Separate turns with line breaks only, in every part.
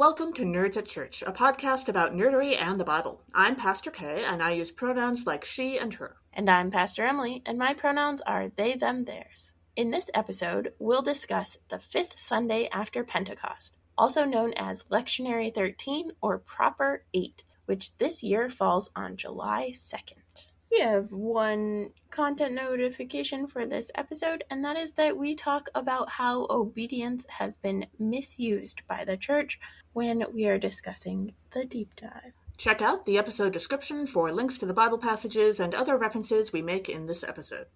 Welcome to Nerds at Church, a podcast about nerdery and the Bible. I'm Pastor Kay, and I use pronouns like she and her.
And I'm Pastor Emily, and my pronouns are they, them, theirs. In this episode, we'll discuss the fifth Sunday after Pentecost, also known as Lectionary 13 or Proper 8, which this year falls on July 2nd. We have one content notification for this episode, and that is that we talk about how obedience has been misused by the church when we are discussing the deep dive.
Check out the episode description for links to the Bible passages and other references we make in this episode.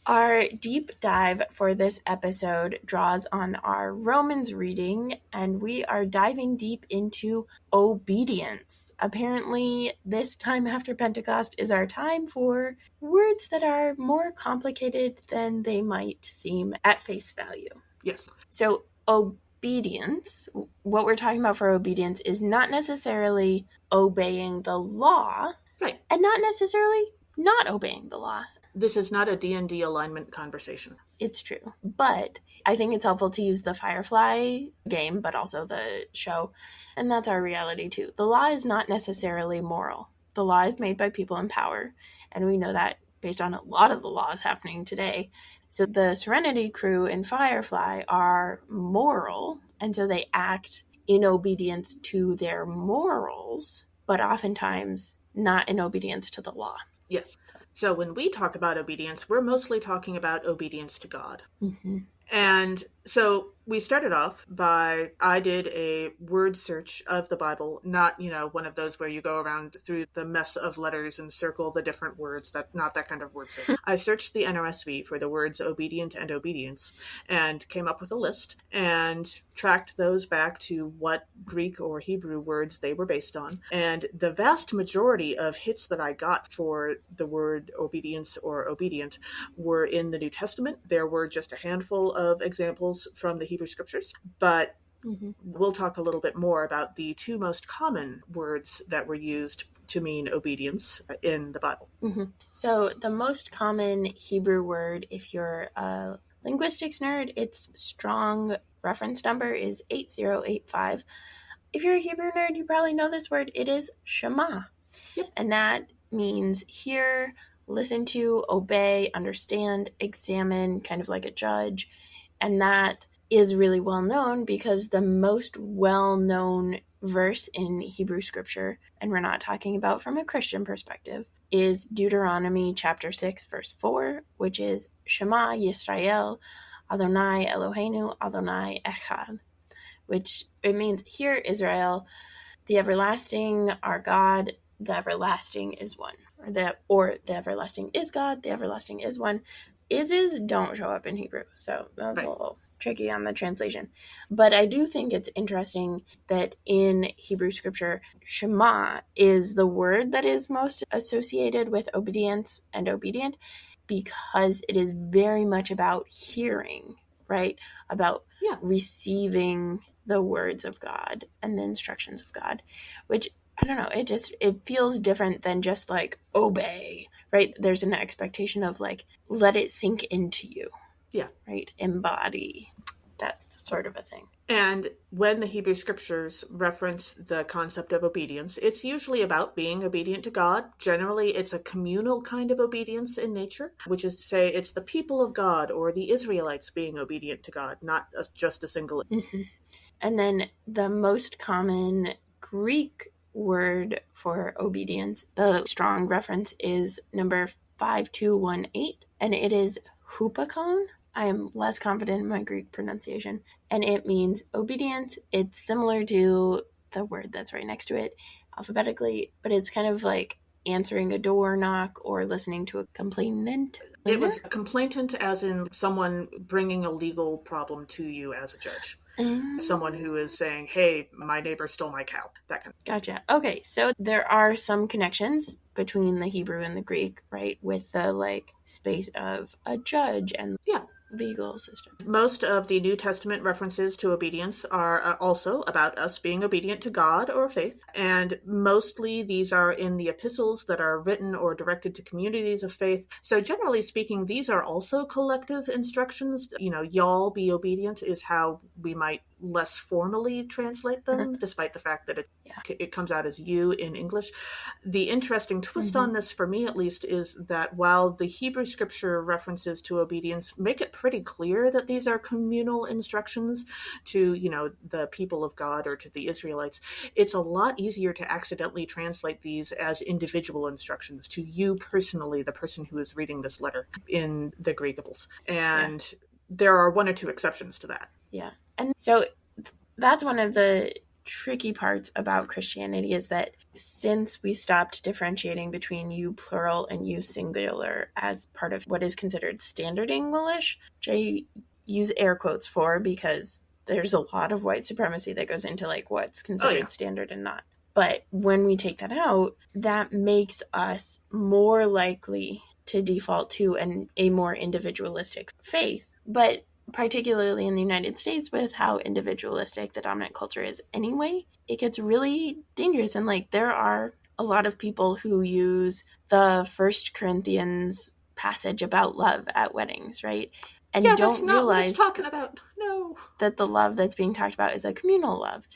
Our deep dive for this episode draws on our Romans reading, and we are diving deep into obedience. Apparently, this time after Pentecost is our time for words that are more complicated than they might seem at face value.
Yes.
So, obedience, what we're talking about for obedience is not necessarily obeying the law,
right,
and not necessarily not obeying the law.
This is not a D&D alignment conversation.
It's true. But I think it's helpful to use the Firefly game, but also the show. And that's our reality too. The law is not necessarily moral. The law is made by people in power. And we know that based on a lot of the laws happening today. So the Serenity crew in Firefly are moral. And so they act in obedience to their morals, but oftentimes not in obedience to the law.
Yes. So when we talk about obedience, we're mostly talking about obedience to God.
Mm-hmm.
And so we started off by, I did a word search of the Bible, not, one of those where you go around through the mess of letters and circle the different words, not that kind of word search. I searched the NRSV for the words obedient and obedience and came up with a list and tracked those back to what Greek or Hebrew words they were based on. And the vast majority of hits that I got for the word obedience or obedient were in the New Testament. There were just a handful of examples from the Hebrew Scriptures, but we'll talk a little bit more about the two most common words that were used to mean obedience in the Bible.
Mm-hmm. So the most common Hebrew word, if you're a linguistics nerd, its strong reference number is 8085. If you're a Hebrew nerd, you probably know this word. It is Shema.
Yep.
And that means hear, listen to, obey, understand, examine, kind of like a judge. And that is really well known because the most well-known verse in Hebrew scripture, and we're not talking about from a Christian perspective, is Deuteronomy chapter 6, verse 4, which is Shema Yisrael, Adonai Eloheinu, Adonai Echad, which it means, hear Israel, the everlasting, our God, the everlasting is one. Or the everlasting is God, the everlasting is one. Is don't show up in Hebrew, so that's right. A little tricky on the translation. But I do think it's interesting that in Hebrew scripture, Shema is the word that is most associated with obedience and obedient because it is very much about hearing, right? About receiving the words of God and the instructions of God, which, I don't know, it feels different than just like obey, right? There's an expectation of like, let it sink into you.
Yeah.
Right? Embody. That's sort of a thing.
And when the Hebrew scriptures reference the concept of obedience, it's usually about being obedient to God. Generally, it's a communal kind of obedience in nature, which is to say it's the people of God or the Israelites being obedient to God, not just a single.
Mm-hmm. And then the most common Greek word for obedience, the strong reference is number 5218, and it is hupakon. I am less confident in my Greek pronunciation, and it means obedience. It's similar to the word that's right next to it alphabetically, but it's kind of like answering a door knock or listening to a complainant.
It was a complainant as in someone bringing a legal problem to you as a judge. Someone who is saying, hey, my neighbor stole my cow. That kind of.
Gotcha. Okay, so there are some connections between the Hebrew and the Greek, right? With the like space of a judge and legal system.
Most of the New Testament references to obedience are also about us being obedient to God or faith, and mostly these are in the epistles that are written or directed to communities of faith. So generally speaking, these are also collective instructions. Y'all be obedient is how we might less formally translate them, despite the fact that it comes out as you in English. The interesting twist on this, for me at least, is that while the Hebrew scripture references to obedience make it pretty clear that these are communal instructions to, the people of God or to the Israelites, it's a lot easier to accidentally translate these as individual instructions to you personally, the person who is reading this letter in the Greek. And there are one or two exceptions to that.
Yeah. And so that's one of the tricky parts about Christianity, is that since we stopped differentiating between you plural and you singular as part of what is considered standard English, which I use air quotes for because there's a lot of white supremacy that goes into like what's considered standard and not. But when we take that out, that makes us more likely to default to a more individualistic faith. But particularly in the United States, with how individualistic the dominant culture is anyway, it gets really dangerous. And like there are a lot of people who use the 1 Corinthians passage about love at weddings, right? And
don't
that's not
realize what it's talking about. No.
That the love that's being talked about is a communal love.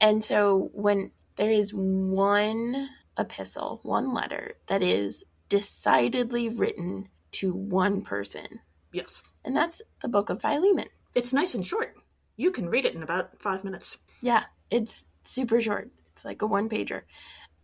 And so when there is one epistle, one letter that is decidedly written to one person.
Yes.
And that's the book of Philemon.
It's nice and short. You can read it in about 5 minutes.
Yeah, it's super short. It's like a one-pager.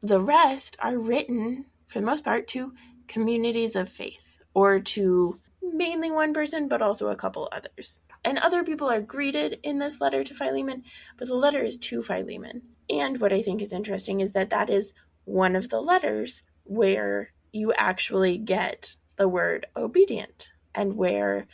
The rest are written, for the most part, to communities of faith or to mainly one person, but also a couple others. And other people are greeted in this letter to Philemon, but the letter is to Philemon. And what I think is interesting is that that is one of the letters where you actually get the word obedient, and where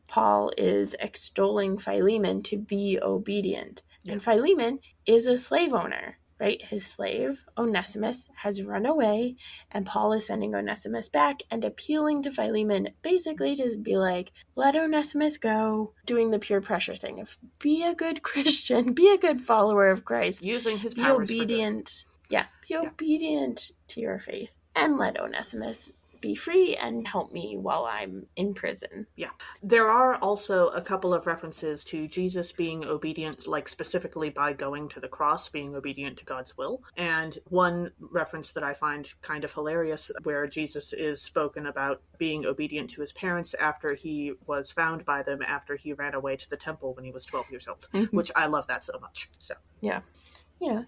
Paul is extolling Philemon to be obedient. Yeah. And Philemon is a slave owner, right? His slave, Onesimus, has run away, and Paul is sending Onesimus back and appealing to Philemon basically to be like, let Onesimus go, doing the peer pressure thing of be a good Christian, be a good follower of Christ.
Using his powers.
Be obedient. Be obedient to your faith, and let Onesimus be free and help me while I'm in prison.
Yeah. There are also a couple of references to Jesus being obedient, like specifically by going to the cross, being obedient to God's will. And one reference that I find kind of hilarious, where Jesus is spoken about being obedient to his parents after he was found by them after he ran away to the temple when he was 12 years old, which I love that so much. So
yeah.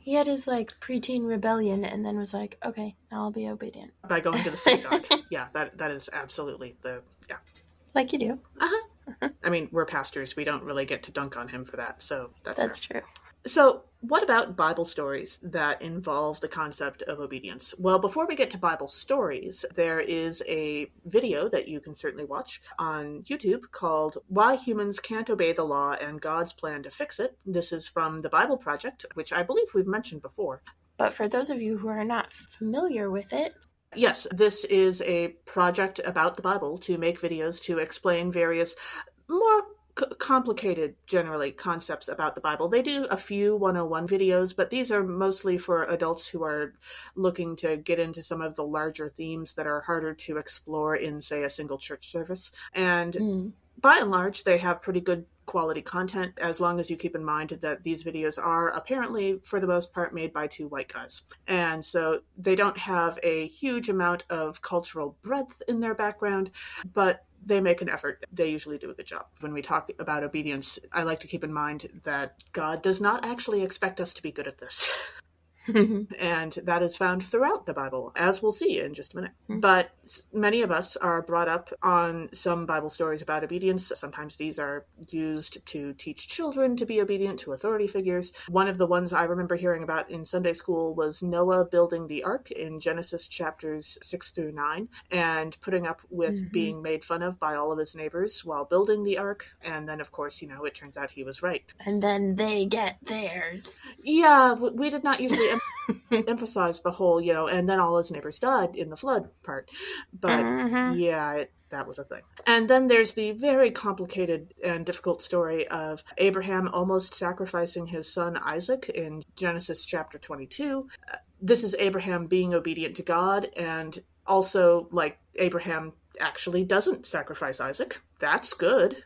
He had his like preteen rebellion and then was like, okay, now I'll be obedient.
By going to the synagogue. Yeah, that is absolutely
like you do.
Uh-huh. I mean, we're pastors. We don't really get to dunk on him for that. So
that's true.
So what about Bible stories that involve the concept of obedience? Well, before we get to Bible stories, there is a video that you can certainly watch on YouTube called Why Humans Can't Obey the Law and God's Plan to Fix It. This is from the Bible Project, which I believe we've mentioned before.
But for those of you who are not familiar with it,
yes, this is a project about the Bible to make videos to explain various more complicated, generally, concepts about the Bible. They do a few 101 videos, but these are mostly for adults who are looking to get into some of the larger themes that are harder to explore in, say, a single church service. And by and large, they have pretty good quality content, as long as you keep in mind that these videos are apparently, for the most part, made by two white guys. And so they don't have a huge amount of cultural breadth in their background, but they make an effort. They usually do a good job. When we talk about obedience, I like to keep in mind that God does not actually expect us to be good at this. And that is found throughout the Bible, as we'll see in just a minute. But many of us are brought up on some Bible stories about obedience. Sometimes these are used to teach children to be obedient to authority figures. One of the ones I remember hearing about in Sunday school was Noah building the ark in Genesis chapters 6 through 9, and putting up with being made fun of by all of his neighbors while building the ark. And then, of course, it turns out he was right.
And then they get theirs.
Yeah, we did not usually emphasize the whole, and then all his neighbors died in the flood part. But that was a thing. And then there's the very complicated and difficult story of Abraham almost sacrificing his son Isaac in Genesis chapter 22. This is Abraham being obedient to God, and also like Abraham actually doesn't sacrifice Isaac. That's good.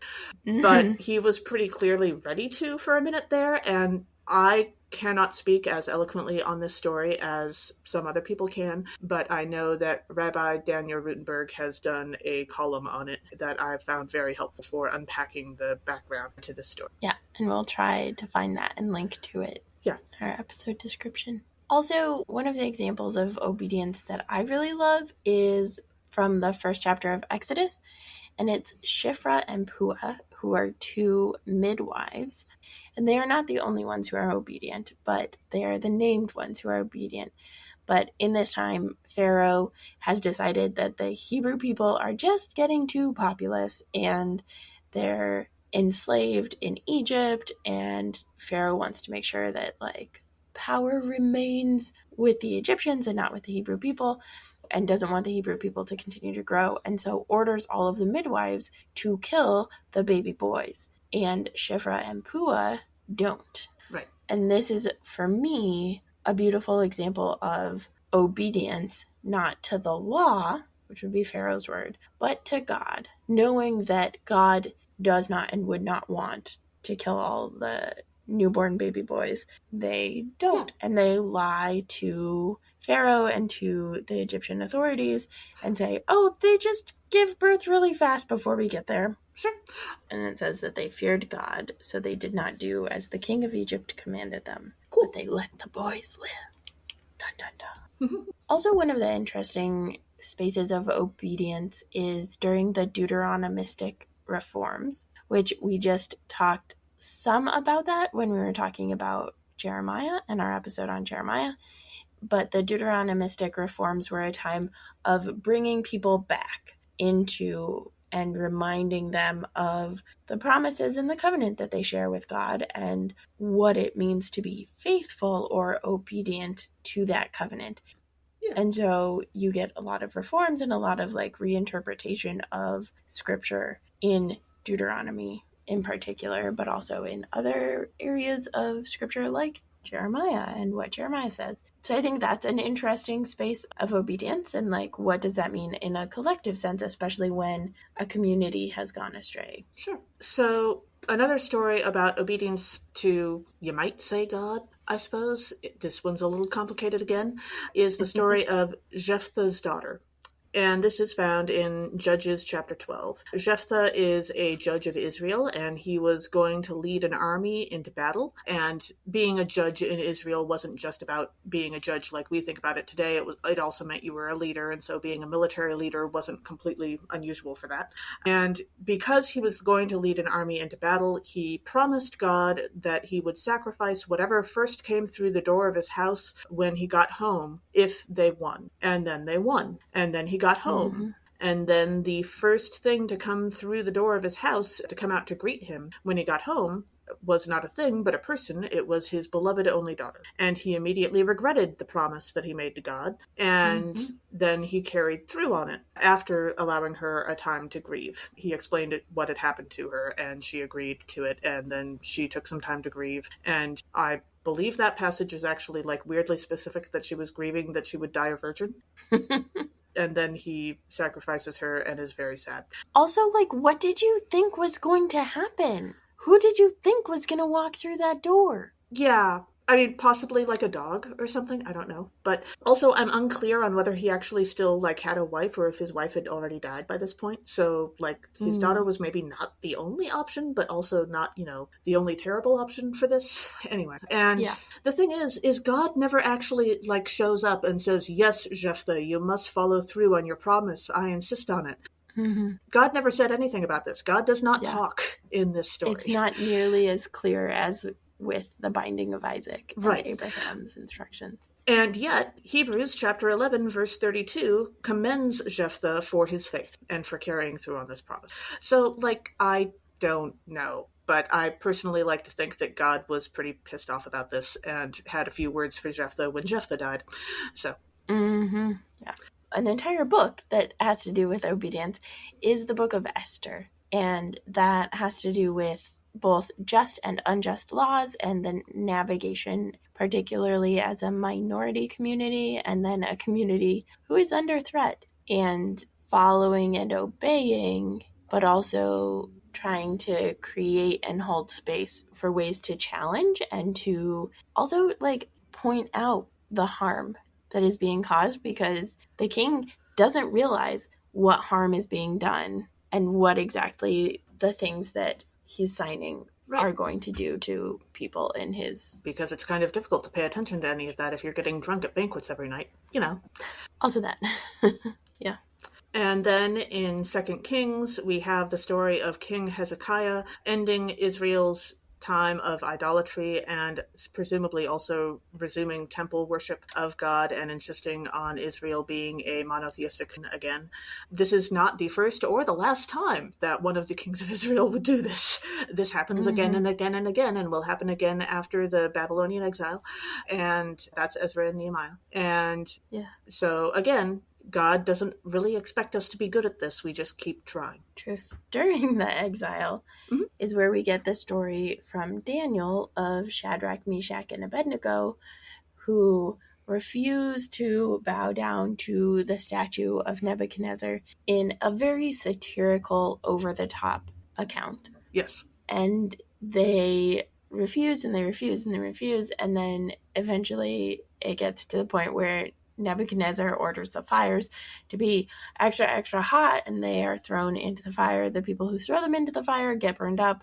But
Mm-hmm.
he was pretty clearly ready to for a minute there, and I cannot speak as eloquently on this story as some other people can, but I know that Rabbi Daniel Rutenberg has done a column on it that I've found very helpful for unpacking the background to this story.
Yeah, and we'll try to find that and link to it
Yeah.
in our episode description. Also, one of the examples of obedience that I really love is from the first chapter of Exodus, and it's Shiphrah and Puah, who are two midwives. And they are not the only ones who are obedient, but they are the named ones who are obedient. But in this time, Pharaoh has decided that the Hebrew people are just getting too populous and they're enslaved in Egypt, and Pharaoh wants to make sure that like power remains with the Egyptians and not with the Hebrew people, and doesn't want the Hebrew people to continue to grow, and so orders all of the midwives to kill the baby boys. And Shiphrah and Puah don't.
Right.
And this is, for me, a beautiful example of obedience, not to the law, which would be Pharaoh's word, but to God, knowing that God does not and would not want to kill all the newborn baby boys. They don't. Yeah. And they lie to Pharaoh and to the Egyptian authorities and say, oh, they just give birth really fast before we get there.
Sure.
And it says that they feared God, so they did not do as the king of Egypt commanded them.
Cool.
But they let the boys live. Dun, dun, dun. Also, one of the interesting spaces of obedience is during the Deuteronomistic reforms, which we just talked some about that when we were talking about Jeremiah and our episode on Jeremiah. But the Deuteronomistic reforms were a time of bringing people back into and reminding them of the promises in the covenant that they share with God and what it means to be faithful or obedient to that covenant. Yeah. And so you get a lot of reforms and a lot of like reinterpretation of scripture in Deuteronomy in particular, but also in other areas of scripture like Jeremiah and what Jeremiah says. So I think that's an interesting space of obedience, and like what does that mean in a collective sense, especially when a community has gone astray.
Sure. So another story about obedience to, you might say, God, I suppose, this one's a little complicated again, is the story of Jephthah's daughter. And this is found in Judges chapter 12. Jephthah is a judge of Israel, and he was going to lead an army into battle. And being a judge in Israel wasn't just about being a judge like we think about it today. It also meant you were a leader, and so being a military leader wasn't completely unusual for that. And because he was going to lead an army into battle, he promised God that he would sacrifice whatever first came through the door of his house when he got home if they won. And then they won. And then he got home. Mm-hmm. And then the first thing to come through the door of his house to come out to greet him when he got home was not a thing, but a person. It was his beloved only daughter. And he immediately regretted the promise that he made to God. And then he carried through on it after allowing her a time to grieve. He explained what had happened to her, and she agreed to it. And then she took some time to grieve. And I believe that passage is actually like weirdly specific that she was grieving that she would die a virgin. And then he sacrifices her and is very sad.
Also, like, what did you think was going to happen? Who did you think was going to walk through that door?
Yeah. I mean, possibly like a dog or something. I don't know. But also, I'm unclear on whether he actually still, like, had a wife or if his wife had already died by this point. So, like, his daughter was maybe not the only option, but also not, the only terrible option for this. Anyway. And the thing is God never actually, like, shows up and says, yes, Jephthah, you must follow through on your promise. I insist on it. Mm-hmm. God never said anything about this. God does not talk in this story.
It's not nearly as clear as with the binding of Isaac and Abraham's instructions.
And yet, Hebrews chapter 11, verse 32 commends Jephthah for his faith and for carrying through on this promise. So, like, I don't know, but I personally like to think that God was pretty pissed off about this and had a few words for Jephthah when Jephthah died. So.
Mm-hmm. Yeah. An entire book that has to do with obedience is the book of Esther, and that has to do with both just and unjust laws and the navigation, particularly as a minority community and then a community who is under threat. And following and obeying, but also trying to create and hold space for ways to challenge and to also like point out the harm that is being caused, because the king doesn't realize what harm is being done and what exactly the things that he's signing
Right.
are going to do to people in his...
Because it's kind of difficult to pay attention to any of that if you're getting drunk at banquets every night, you know.
Also that. Yeah.
And then in 2 Kings, we have the story of King Hezekiah ending Israel's time of idolatry and presumably also resuming temple worship of God and insisting on Israel being a monotheistic again. This is not the first or the last time that one of the kings of Israel would do this. This happens again and again and again, and will happen again after the Babylonian exile. And that's Ezra and Nehemiah. And so again, God doesn't really expect us to be good at this. We just keep trying.
Truth. During the exile is where we get the story from Daniel of Shadrach, Meshach, and Abednego, who refused to bow down to the statue of Nebuchadnezzar in a very satirical, over-the-top account.
Yes.
And they refuse and they refuse and they refuse, and then eventually it gets to the point where Nebuchadnezzar orders the fires to be extra, extra hot, and they are thrown into the fire. The people who throw them into the fire get burned up,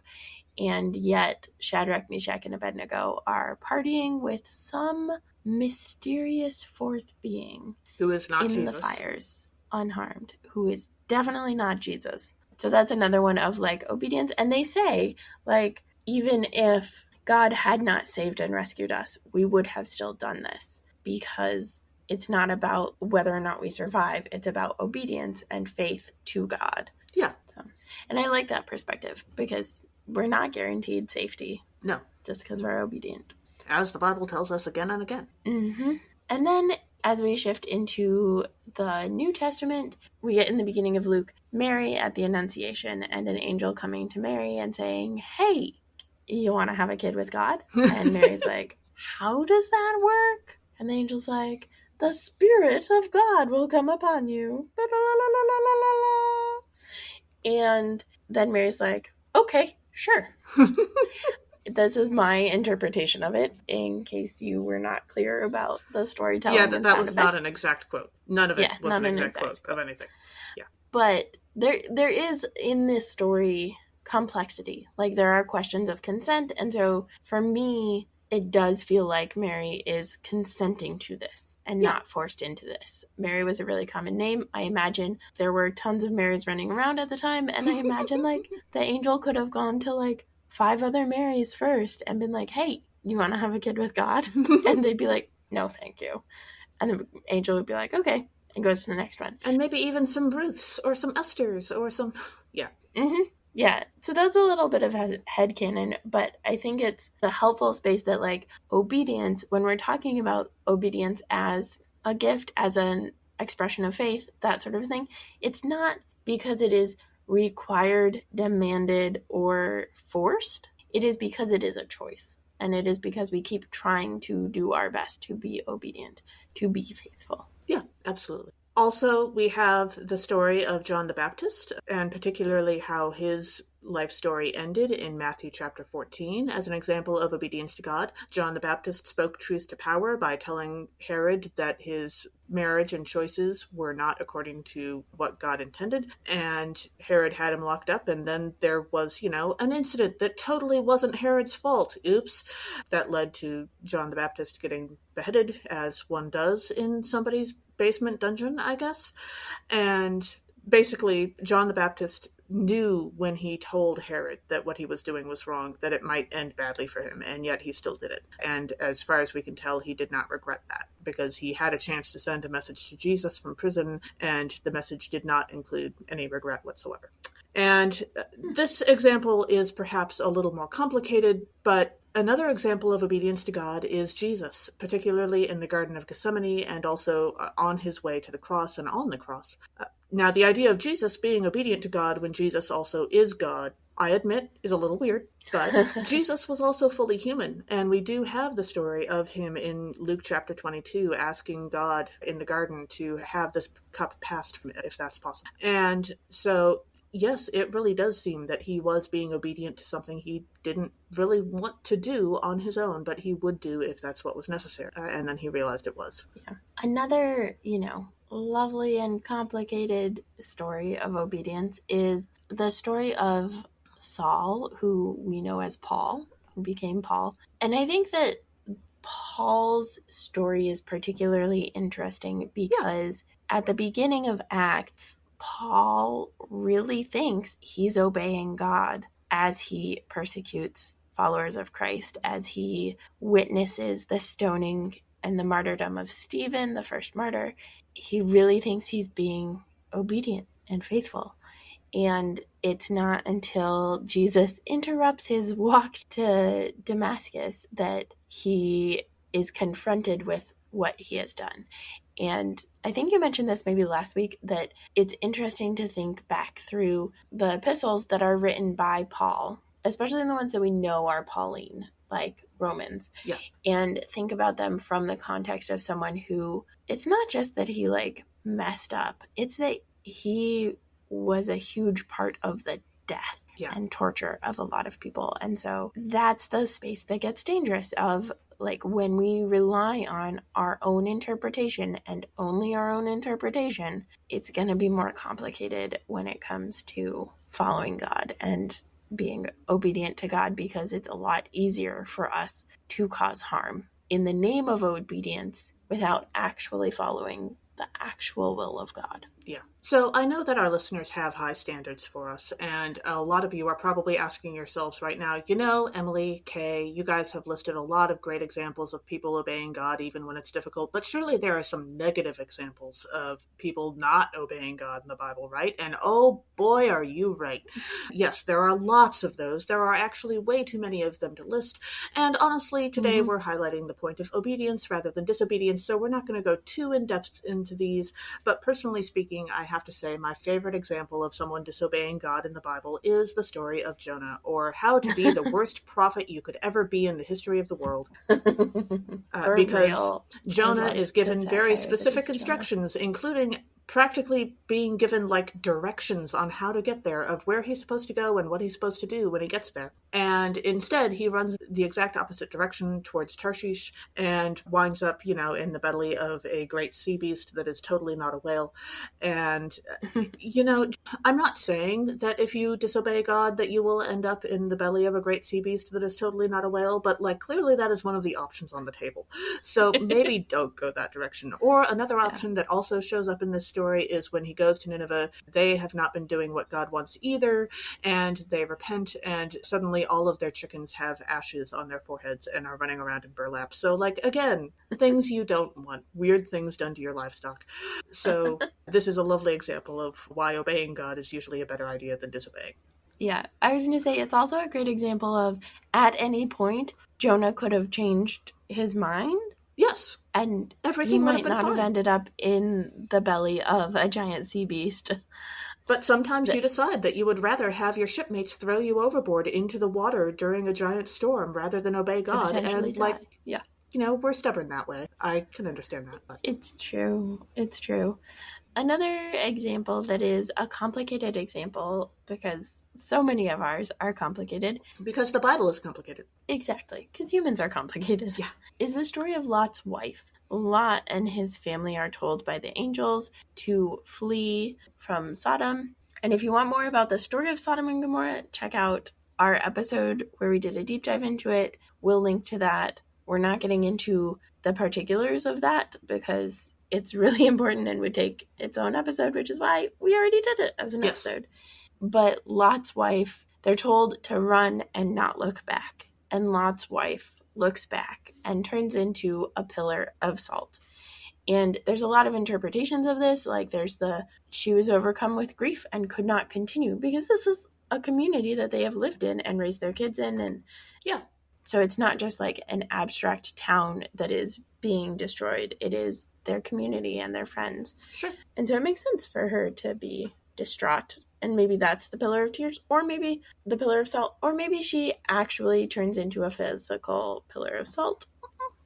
and yet Shadrach, Meshach, and Abednego are partying with some mysterious fourth being
who is not
in
Jesus.
The fires, unharmed, who is definitely not Jesus. So that's another one of like obedience. And they say, like, even if God had not saved and rescued us, we would have still done this, because it's not about whether or not we survive. It's about obedience and faith to God.
Yeah.
So, and I like that perspective, because we're not guaranteed safety.
No.
Just because we're obedient.
As the Bible tells us again and again.
Mm-hmm. And then as we shift into the New Testament, we get in the beginning of Luke, Mary at the Annunciation, and an angel coming to Mary and saying, hey, you want to have a kid with God? And Mary's like, how does that work? And the angel's like, the Spirit of God will come upon you. And then Mary's like, okay, sure. This is my interpretation of it, in case you were not clear about the storytelling.
Yeah, that was not an exact quote. None of it was an exact quote of anything. Yeah.
But there is in this story complexity. Like, there are questions of consent, and so for me, it does feel like Mary is consenting to this and not forced into this. Mary was a really common name. I imagine there were tons of Marys running around at the time, and I imagine like the angel could have gone to like 5 other Marys first and been like, hey, you want to have a kid with God? And they'd be like, no, thank you. And the angel would be like, okay, and goes to the next one.
And maybe even some Ruths or some Esthers or some... Yeah.
Mm-hmm. Yeah, so that's a little bit of headcanon, but I think it's a helpful space that, like, obedience, when we're talking about obedience as a gift, as an expression of faith, that sort of thing, it's not because it is required, demanded, or forced. It is because it is a choice, and it is because we keep trying to do our best to be obedient, to be faithful.
Yeah, absolutely. Also, we have the story of John the Baptist, and particularly how his life story ended in Matthew chapter 14 as an example of obedience to God. John the Baptist spoke truth to power by telling Herod that his marriage and choices were not according to what God intended, and Herod had him locked up, and then there was, an incident that totally wasn't Herod's fault. Oops. That led to John the Baptist getting beheaded, as one does in somebody's basement dungeon, I guess. And basically, John the Baptist knew when he told Herod that what he was doing was wrong, that it might end badly for him, and yet he still did it. And as far as we can tell, he did not regret that, because he had a chance to send a message to Jesus from prison, and the message did not include any regret whatsoever. And this example is perhaps a little more complicated, but another example of obedience to God is Jesus, particularly in the Garden of Gethsemane and also on his way to the cross and on the cross. Now, the idea of Jesus being obedient to God when Jesus also is God I admit is a little weird, but Jesus was also fully human. And we do have the story of him in Luke chapter 22 asking God in the garden to have this cup passed from it, if that's possible. And so, yes, it really does seem that he was being obedient to something he didn't really want to do on his own, but he would do if that's what was necessary. And then he realized it was.
Yeah. Another, lovely and complicated story of obedience is the story of Saul, who we know as Paul, who became Paul. And I think that Paul's story is particularly interesting because at the beginning of Acts, Paul really thinks he's obeying God as he persecutes followers of Christ, as he witnesses the stoning and the martyrdom of Stephen, the first martyr. He really thinks he's being obedient and faithful. And it's not until Jesus interrupts his walk to Damascus that he is confronted with what he has done. And I think you mentioned this maybe last week, that it's interesting to think back through the epistles that are written by Paul, especially the ones that we know are Pauline, like Romans, and think about them from the context of someone who, it's not just that he messed up, it's that he was a huge part of the death and torture of a lot of people. And so that's the space that gets dangerous of when we rely on our own interpretation and only our own interpretation, it's going to be more complicated when it comes to following God and being obedient to God, because it's a lot easier for us to cause harm in the name of obedience without actually following the actual will of God.
Yeah. So I know that our listeners have high standards for us, and a lot of you are probably asking yourselves right now, Emily, Kay, you guys have listed a lot of great examples of people obeying God even when it's difficult, but surely there are some negative examples of people not obeying God in the Bible, right? And oh boy, are you right. Yes, there are lots of those. There are actually way too many of them to list. And honestly, today we're highlighting the point of obedience rather than disobedience, so we're not going to go too in-depth into these, but personally speaking, I have to say my favorite example of someone disobeying God in the Bible is the story of Jonah, or how to be the worst prophet you could ever be in the history of the world. Because real. Jonah is given very specific instructions, including practically being given directions on how to get there, of where he's supposed to go and what he's supposed to do when he gets there. And instead, he runs the exact opposite direction towards Tarshish and winds up, in the belly of a great sea beast that is totally not a whale. And, I'm not saying that if you disobey God that you will end up in the belly of a great sea beast that is totally not a whale, but clearly that is one of the options on the table. So maybe don't go that direction. Or another option that also shows up in this story is when he goes to Nineveh, they have not been doing what God wants either, and they repent, and suddenly all of their chickens have ashes on their foreheads and are running around in burlap. So, again, things you don't want, weird things done to your livestock. So this is a lovely example of why obeying God is usually a better idea than disobeying.
Yeah, I was going to say, it's also a great example of, at any point, Jonah could have changed his mind.
Yes.
And
everything
he might not have ended up in the belly of a giant sea beast.
But sometimes you decide that you would rather have your shipmates throw you overboard into the water during a giant storm rather than obey God. And
die.
We're stubborn that way. I can understand that. But.
It's true. It's true. Another example that is a complicated example, because so many of ours are complicated.
Because the Bible is complicated.
Exactly, because humans are complicated.
Yeah.
Is the story of Lot's wife. Lot and his family are told by the angels to flee from Sodom. And if you want more about the story of Sodom and Gomorrah, check out our episode where we did a deep dive into it. We'll link to that. We're not getting into the particulars of that because it's really important and would take its own episode, which is why we already did it as an episode. But Lot's wife, they're told to run and not look back. And Lot's wife looks back and turns into a pillar of salt. And there's a lot of interpretations of this. She was overcome with grief and could not continue, because this is a community that they have lived in and raised their kids in. And so it's not just an abstract town that is being destroyed. It is their community and their friends.
Sure.
And so it makes sense for her to be distraught and maybe that's the pillar of tears, or maybe the pillar of salt, or maybe she actually turns into a physical pillar of salt.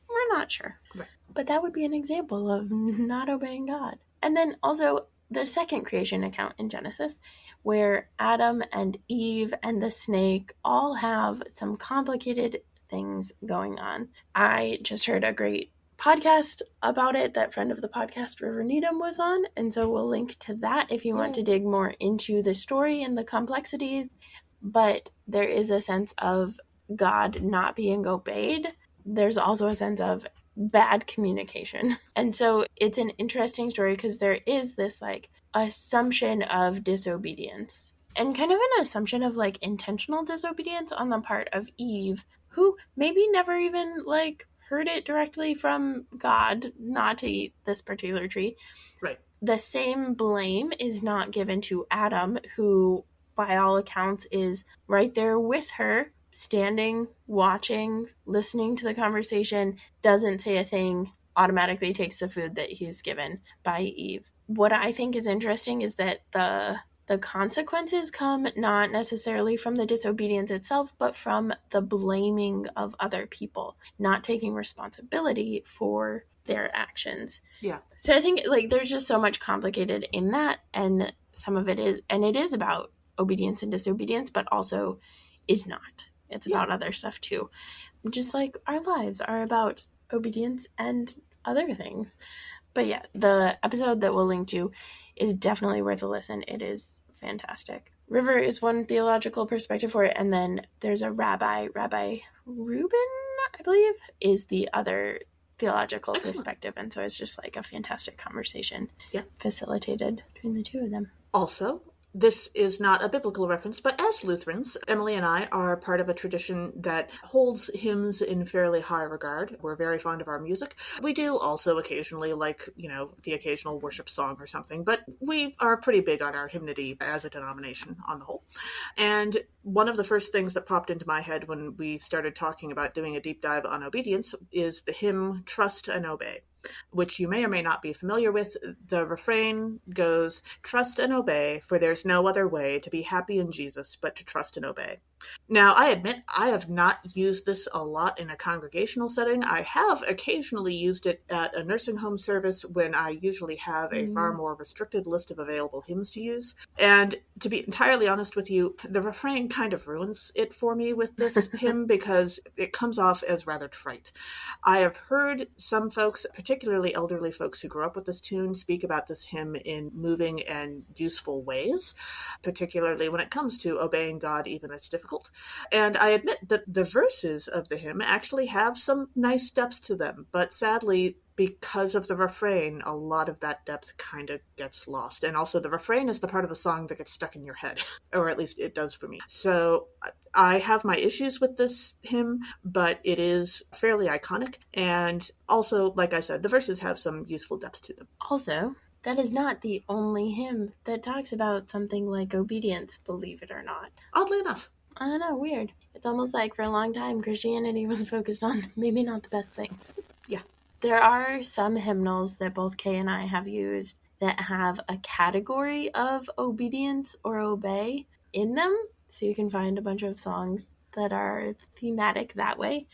We're not sure.
Right.
But that would be an example of not obeying God. And then also the second creation account in Genesis, where Adam and Eve and the snake all have some complicated things going on. I just heard a great podcast about it that friend of the podcast, River Needham, was on, and so we'll link to that if you want to dig more into the story and the complexities. But there is a sense of God not being obeyed. There's also a sense of bad communication. And so it's an interesting story because there is this like assumption of disobedience, and kind of an assumption of like intentional disobedience on the part of Eve, who maybe never even like heard it directly from God not to eat this particular tree.
Right.
The same blame is not given to Adam, who by all accounts is right there with her, standing, watching, listening to the conversation, doesn't say a thing, automatically takes the food that he's given by Eve. What I think is interesting is that the consequences come not necessarily from the disobedience itself, but from the blaming of other people, not taking responsibility for their actions.
Yeah.
So I think like there's just so much complicated in that, and some of it is, and it is about obedience and disobedience, but also is not. It's about other stuff too. Just like our lives are about obedience and other things. But yeah, the episode that we'll link to is definitely worth a listen. It is fantastic. River is one theological perspective for it, and then there's a Rabbi Reuben, I believe, is the other theological perspective. And so it's just like a fantastic conversation facilitated between the two of them.
Also, this is not a biblical reference, but as Lutherans, Emily and I are part of a tradition that holds hymns in fairly high regard. We're very fond of our music. We do also occasionally like, the occasional worship song or something, but we are pretty big on our hymnody as a denomination on the whole. And one of the first things that popped into my head when we started talking about doing a deep dive on obedience is the hymn Trust and Obey, which you may or may not be familiar with. The refrain goes, "Trust and obey, for there's no other way to be happy in Jesus but to trust and obey." Now, I admit I have not used this a lot in a congregational setting. I have occasionally used it at a nursing home service when I usually have a far more restricted list of available hymns to use. And to be entirely honest with you, the refrain kind of ruins it for me with this hymn because it comes off as rather trite. I have heard some folks, particularly elderly folks who grew up with this tune, speak about this hymn in moving and useful ways, particularly when it comes to obeying God even when it's difficult. And I admit that the verses of the hymn actually have some nice depths to them, but sadly, because of the refrain, a lot of that depth kind of gets lost. And also the refrain is the part of the song that gets stuck in your head, or at least it does for me. So I have my issues with this hymn, but it is fairly iconic. And also, like I said, the verses have some useful depths to them.
Also, that is not the only hymn that talks about something like obedience, believe it or not.
Oddly enough.
I don't know, weird. It's almost like for a long time Christianity was focused on maybe not the best things.
Yeah.
There are some hymnals that both Kay and I have used that have a category of obedience or obey in them. So you can find a bunch of songs that are thematic that way,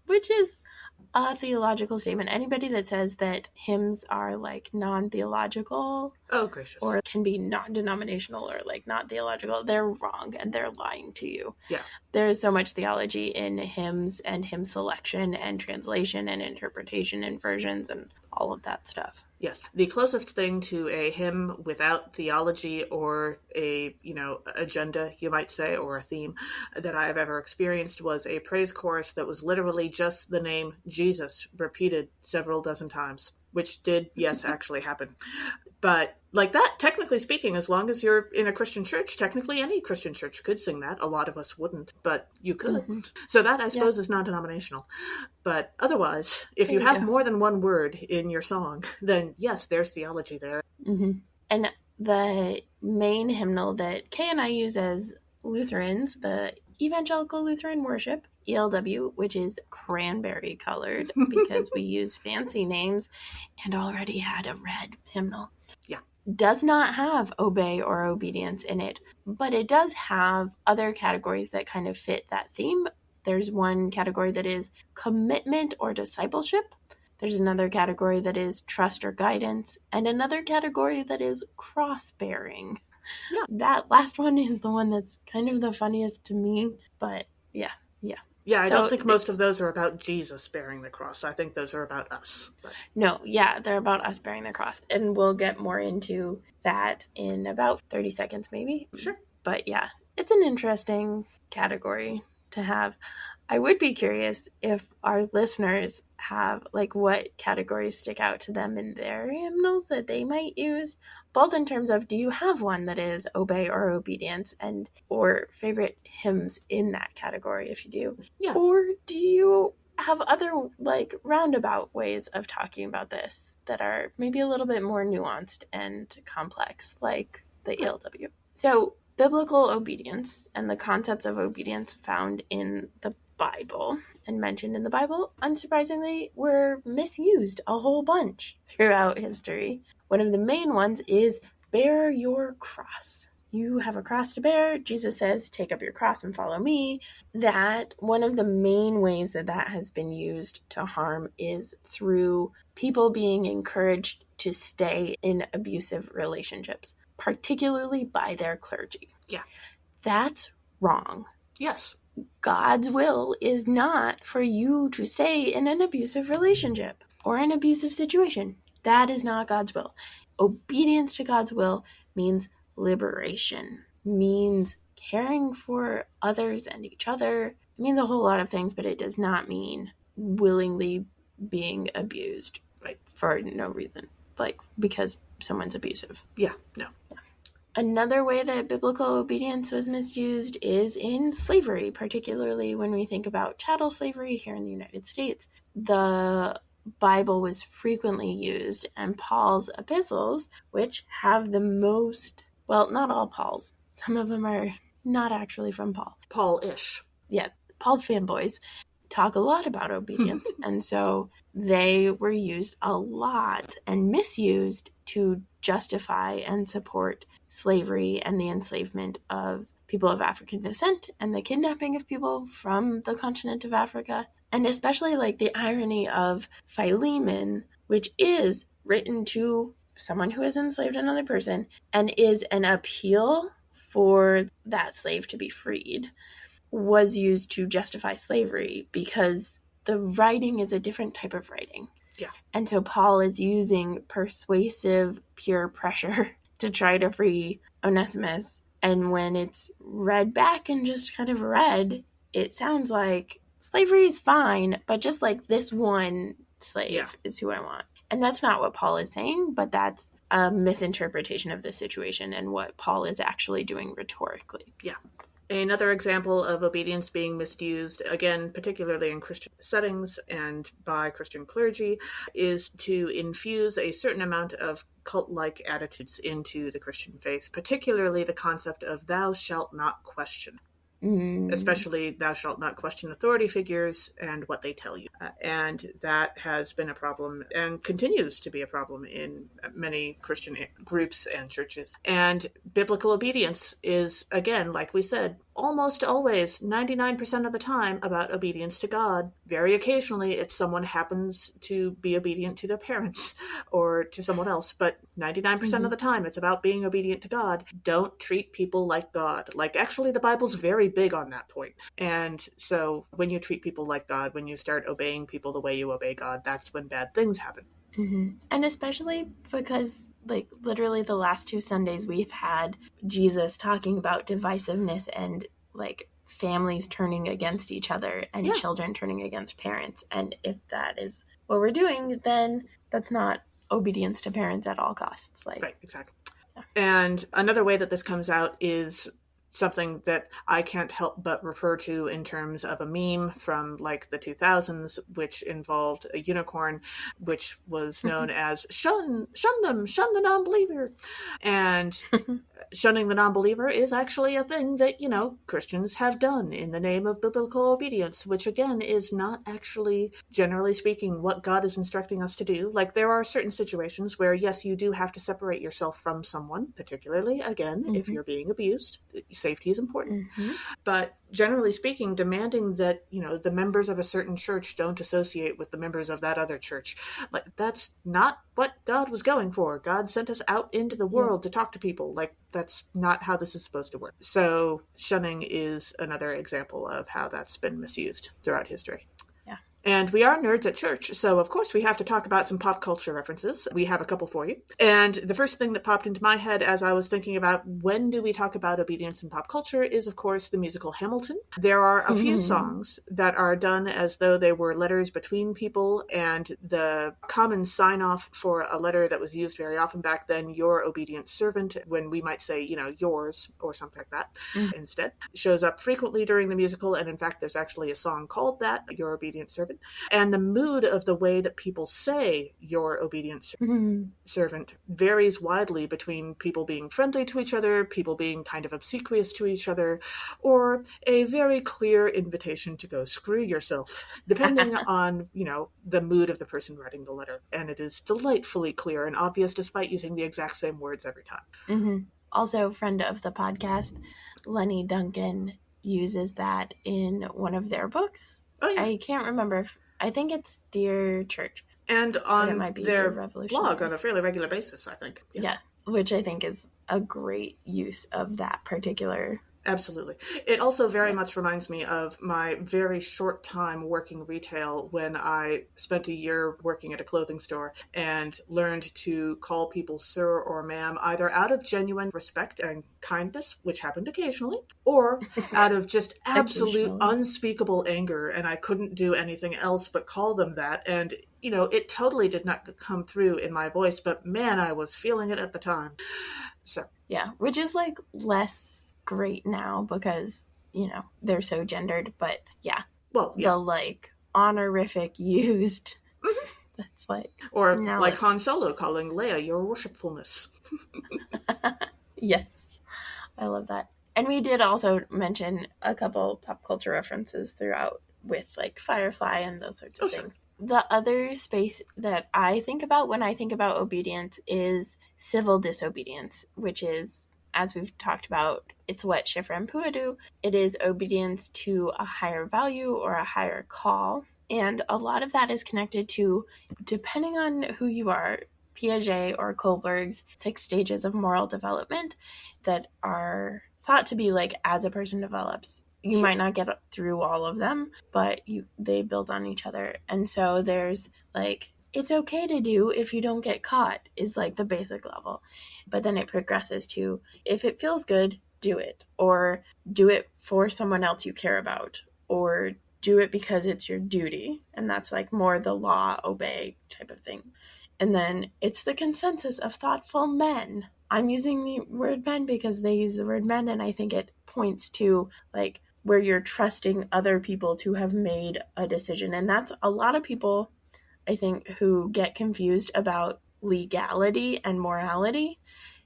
which is a theological statement. Anybody that says that hymns are like non-theological or can be non-denominational or like not theological, they're wrong and they're lying to you.
Yeah.
There is so much theology in hymns and hymn selection and translation and interpretation and versions and all of that stuff.
Yes. The closest thing to a hymn without theology or a, agenda, you might say, or a theme that I have ever experienced was a praise chorus that was literally just the name Jesus repeated several dozen times, which did, yes, actually happen. But like that, technically speaking, as long as you're in a Christian church, technically any Christian church could sing that. A lot of us wouldn't, but you could. Mm-hmm. So that, I suppose, is non-denominational. But otherwise, if you have more than one word in your song, then yes, there's theology there.
Mm-hmm. And the main hymnal that Kay and I use as Lutherans, the Evangelical Lutheran Worship, ELW, which is cranberry colored because we use fancy names and already had a red hymnal.
Yeah.
does not have obey or obedience in it, but it does have other categories that kind of fit that theme. There's one category that is commitment or discipleship. There's another category that is trust or guidance, and another category that is cross bearing.
Yeah.
That last one is the one that's kind of the funniest to me, but yeah.
Yeah, I don't
So,
think most of those are about Jesus bearing the cross. I think those are about us. But
no, yeah, they're about us bearing the cross. And we'll get more into that in about 30 seconds, maybe.
sure.
But yeah, it's an interesting category to have. I would be curious if our listeners have, like, what categories stick out to them in their hymnals that they might use, both in terms of, do you have one that is obey or obedience, and or favorite hymns in that category if you do,
Yeah.
or do you have other, like, roundabout ways of talking about this that are maybe a little bit more nuanced and complex, like the ELW. So biblical obedience and the concepts of obedience found in the Bible and mentioned in the Bible, unsurprisingly, were misused a whole bunch throughout history. One of the main ones is bear your cross. You have a cross to bear. Jesus says, take up your cross and follow me. That one of the main ways that that has been used to harm is through people being encouraged to stay in abusive relationships, particularly by their clergy.
Yeah.
That's wrong.
Yes.
God's will is not for you to stay in an abusive relationship or an abusive situation. That is not God's will. Obedience to God's will means liberation, means caring for others and each other. It means a whole lot of things, but it does not mean willingly being abused for no reason, like because someone's abusive.
Yeah, no.
Another way that biblical obedience was misused is in slavery, particularly when we think about chattel slavery here in the United States. The Bible was frequently used, and Paul's epistles, which have the most, well, not all Paul's, some of them are not actually from Paul.
Paul-ish.
Yeah, Paul's fanboys talk a lot about obedience, and so they were used a lot and misused to justify and support slavery and the enslavement of people of African descent and the kidnapping of people from the continent of Africa. And especially like the irony of Philemon, which is written to someone who has enslaved another person and is an appeal for that slave to be freed, was used to justify slavery because the writing is a different type of writing.
Yeah.
And so Paul is using persuasive peer pressure to try to free Onesimus. And when it's read back and just kind of read, it sounds like slavery is fine, but just like this one slave is who I want. And that's not what Paul is saying, but that's a misinterpretation of the situation and what Paul is actually doing rhetorically.
Yeah. Another example of obedience being misused, again, particularly in Christian settings and by Christian clergy, is to infuse a certain amount of cult-like attitudes into the Christian faith, particularly the concept of thou shalt not question. Especially thou shalt not question authority figures and what they tell you. And that has been a problem and continues to be a problem in many Christian groups and churches. And biblical obedience is, again, like we said, almost always, 99% of the time, about obedience to God. Very occasionally, it's someone happens to be obedient to their parents or to someone else, but 99% of the time, it's about being obedient to God. Don't treat people like God. Like, actually, the Bible's very big on that point. And so when you treat people like God, when you start obeying people the way you obey God, that's when bad things happen.
And especially because, like, literally the last 2 Sundays we've had Jesus talking about divisiveness and, like, families turning against each other and children turning against parents. And if that is what we're doing, then that's not obedience to parents at all costs. Like,
right, exactly. Yeah. And another way that this comes out is something that I can't help but refer to in terms of a meme from like the 2000s, which involved a unicorn, which was known as shun them, shun the non-believer. And shunning the non-believer is actually a thing that, Christians have done in the name of biblical obedience, which again is not actually, generally speaking, what God is instructing us to do. Like, there are certain situations where, yes, you do have to separate yourself from someone, particularly, again, if you're being abused. Safety is important. But generally speaking, demanding that, the members of a certain church don't associate with the members of that other church, like, that's not what God was going for. God sent us out into the world to talk to people. Like, that's not how this is supposed to work. So shunning is another example of how that's been misused throughout history. And we are nerds at church, so of course we have to talk about some pop culture references. We have a couple for you. And the first thing that popped into my head as I was thinking about when do we talk about obedience in pop culture is, of course, the musical Hamilton. There are a few songs that are done as though they were letters between people, and the common sign-off for a letter that was used very often back then, your obedient servant, when we might say, yours or something like that instead, shows up frequently during the musical, and in fact there's actually a song called that, Your Obedient Servant. And the mood of the way that people say your obedient servant varies widely between people being friendly to each other, people being kind of obsequious to each other, or a very clear invitation to go screw yourself, depending on, the mood of the person writing the letter. And it is delightfully clear and obvious despite using the exact same words every time.
Also, friend of the podcast, Lenny Duncan uses that in one of their books. Oh, yeah. I can't remember if, I think it's Dear Church.
And on their blog on a fairly regular basis, I think.
Yeah, which I think is a great use of that particular.
Absolutely. It also very much reminds me of my very short time working retail when I spent a year working at a clothing store and learned to call people sir or ma'am, either out of genuine respect and kindness, which happened occasionally, or out of just absolute unspeakable anger, and I couldn't do anything else but call them that. And it totally did not come through in my voice, but man, I was feeling it at the time. So
yeah, which is like less great now because they're so gendered, but the like honorific used that's like,
or like Han Solo calling Leia your worshipfulness.
Yes, I love that. And we did also mention a couple pop culture references throughout with like Firefly and those sorts of things. The other space that I think about when I think about obedience is civil disobedience, which is, as we've talked about, it's what Shifra and Pua do. It is obedience to a higher value or a higher call. And a lot of that is connected to, depending on who you are, Piaget or Kohlberg's 6 stages of moral development that are thought to be like as a person develops. You might not get through all of them, but they build on each other. And so there's like, it's okay to do if you don't get caught is like the basic level. But then it progresses to, if it feels good, do it. Or do it for someone else you care about. Or do it because it's your duty. And that's like more the law, obey type of thing. And then it's the consensus of thoughtful men. I'm using the word men because they use the word men, and I think it points to like where you're trusting other people to have made a decision. And that's a lot of people, I think, who get confused about legality and morality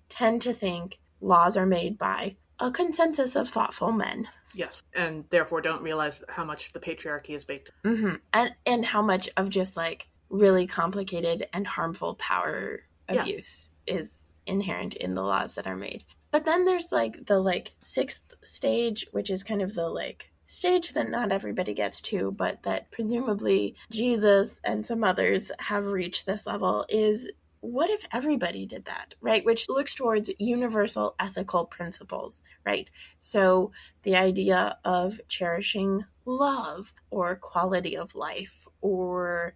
tend to think laws are made by a consensus of thoughtful men.
Yes, and therefore don't realize how much the patriarchy is baked.
And how much of just like really complicated and harmful power abuse is inherent in the laws that are made. But then there's like the like 6th stage, which is kind of the like stage that not everybody gets to, but that presumably Jesus and some others have reached this level, is what if everybody did that, right? Which looks towards universal ethical principles, right? So the idea of cherishing love or quality of life or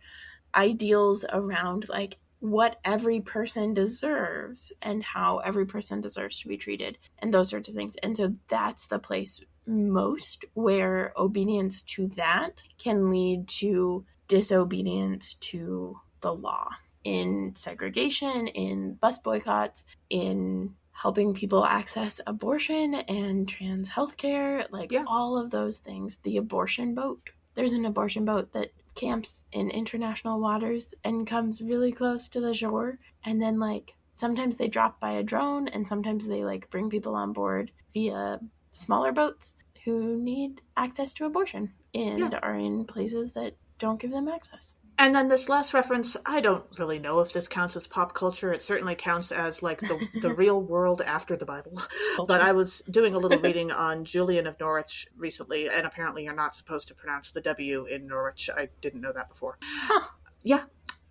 ideals around like what every person deserves and how every person deserves to be treated and those sorts of things. And so that's the place most where obedience to that can lead to disobedience to the law in segregation, in bus boycotts, in helping people access abortion and trans healthcare, like
Yeah.
all of those things. The abortion boat. There's an abortion boat that camps in international waters and comes really close to the shore. And then, like, sometimes they drop by a drone, and sometimes they, like, bring people on board via smaller boats who need access to abortion and
Yeah.
are in places that don't give them access.
And then this last reference, I don't really know if this counts as pop culture. It certainly counts as like the real world after the Bible. But I was doing a little reading on Julian of Norwich recently, and apparently you're not supposed to pronounce the W in Norwich. I didn't know that before.
Huh.
Yeah,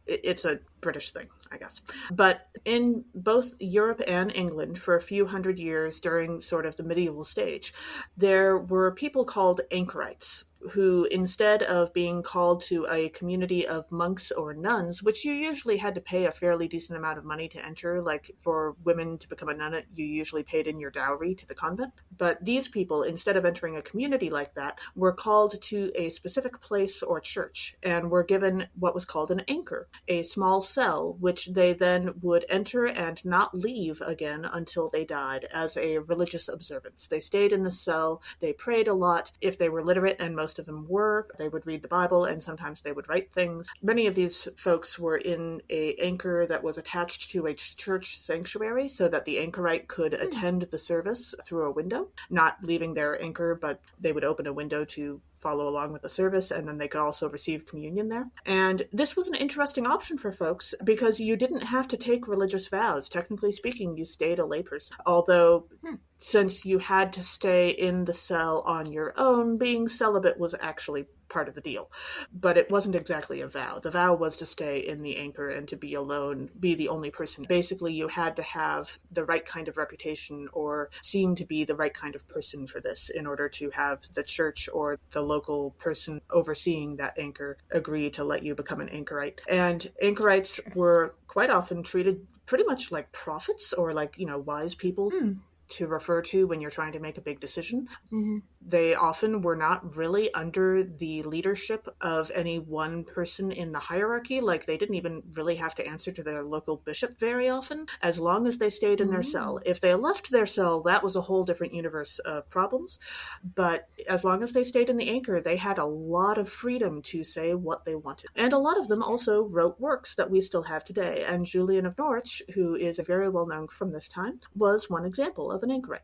it's a British thing, I guess. But in both Europe and England, for a few hundred years during sort of the medieval stage, there were people called anchorites, who, instead of being called to a community of monks or nuns, which you usually had to pay a fairly decent amount of money to enter, like for women to become a nun, you usually paid in your dowry to the convent. But these people, instead of entering a community like that, were called to a specific place or church and were given what was called an anchor, a small cell, which they then would enter and not leave again until they died as a religious observance. They stayed in the cell, they prayed a lot. If they were literate, and most of them were, they would read the Bible, and sometimes they would write things. Many of these folks were in a anchor that was attached to a church sanctuary so that the anchorite could attend the service through a window, not leaving their anchor, but they would open a window to follow along with the service, and then they could also receive communion there. And this was an interesting option for folks because you didn't have to take religious vows. Technically speaking, you stayed a layperson. Although, since you had to stay in the cell on your own, being celibate was actually part of the deal. But it wasn't exactly a vow. The vow was to stay in the anchor and to be alone, be the only person. Basically, you had to have the right kind of reputation or seem to be the right kind of person for this in order to have the church or the local person overseeing that anchor agree to let you become an anchorite. And anchorites were quite often treated pretty much like prophets or like, wise people to refer to when you're trying to make a big decision.
Mm-hmm.
They often were not really under the leadership of any one person in the hierarchy. Like, they didn't even really have to answer to their local bishop very often, as long as they stayed in their cell. If they left their cell, that was a whole different universe of problems. But as long as they stayed in the anchor, they had a lot of freedom to say what they wanted. And a lot of them also wrote works that we still have today. And Julian of Norwich, who is very well known from this time, was one example of an anchorite.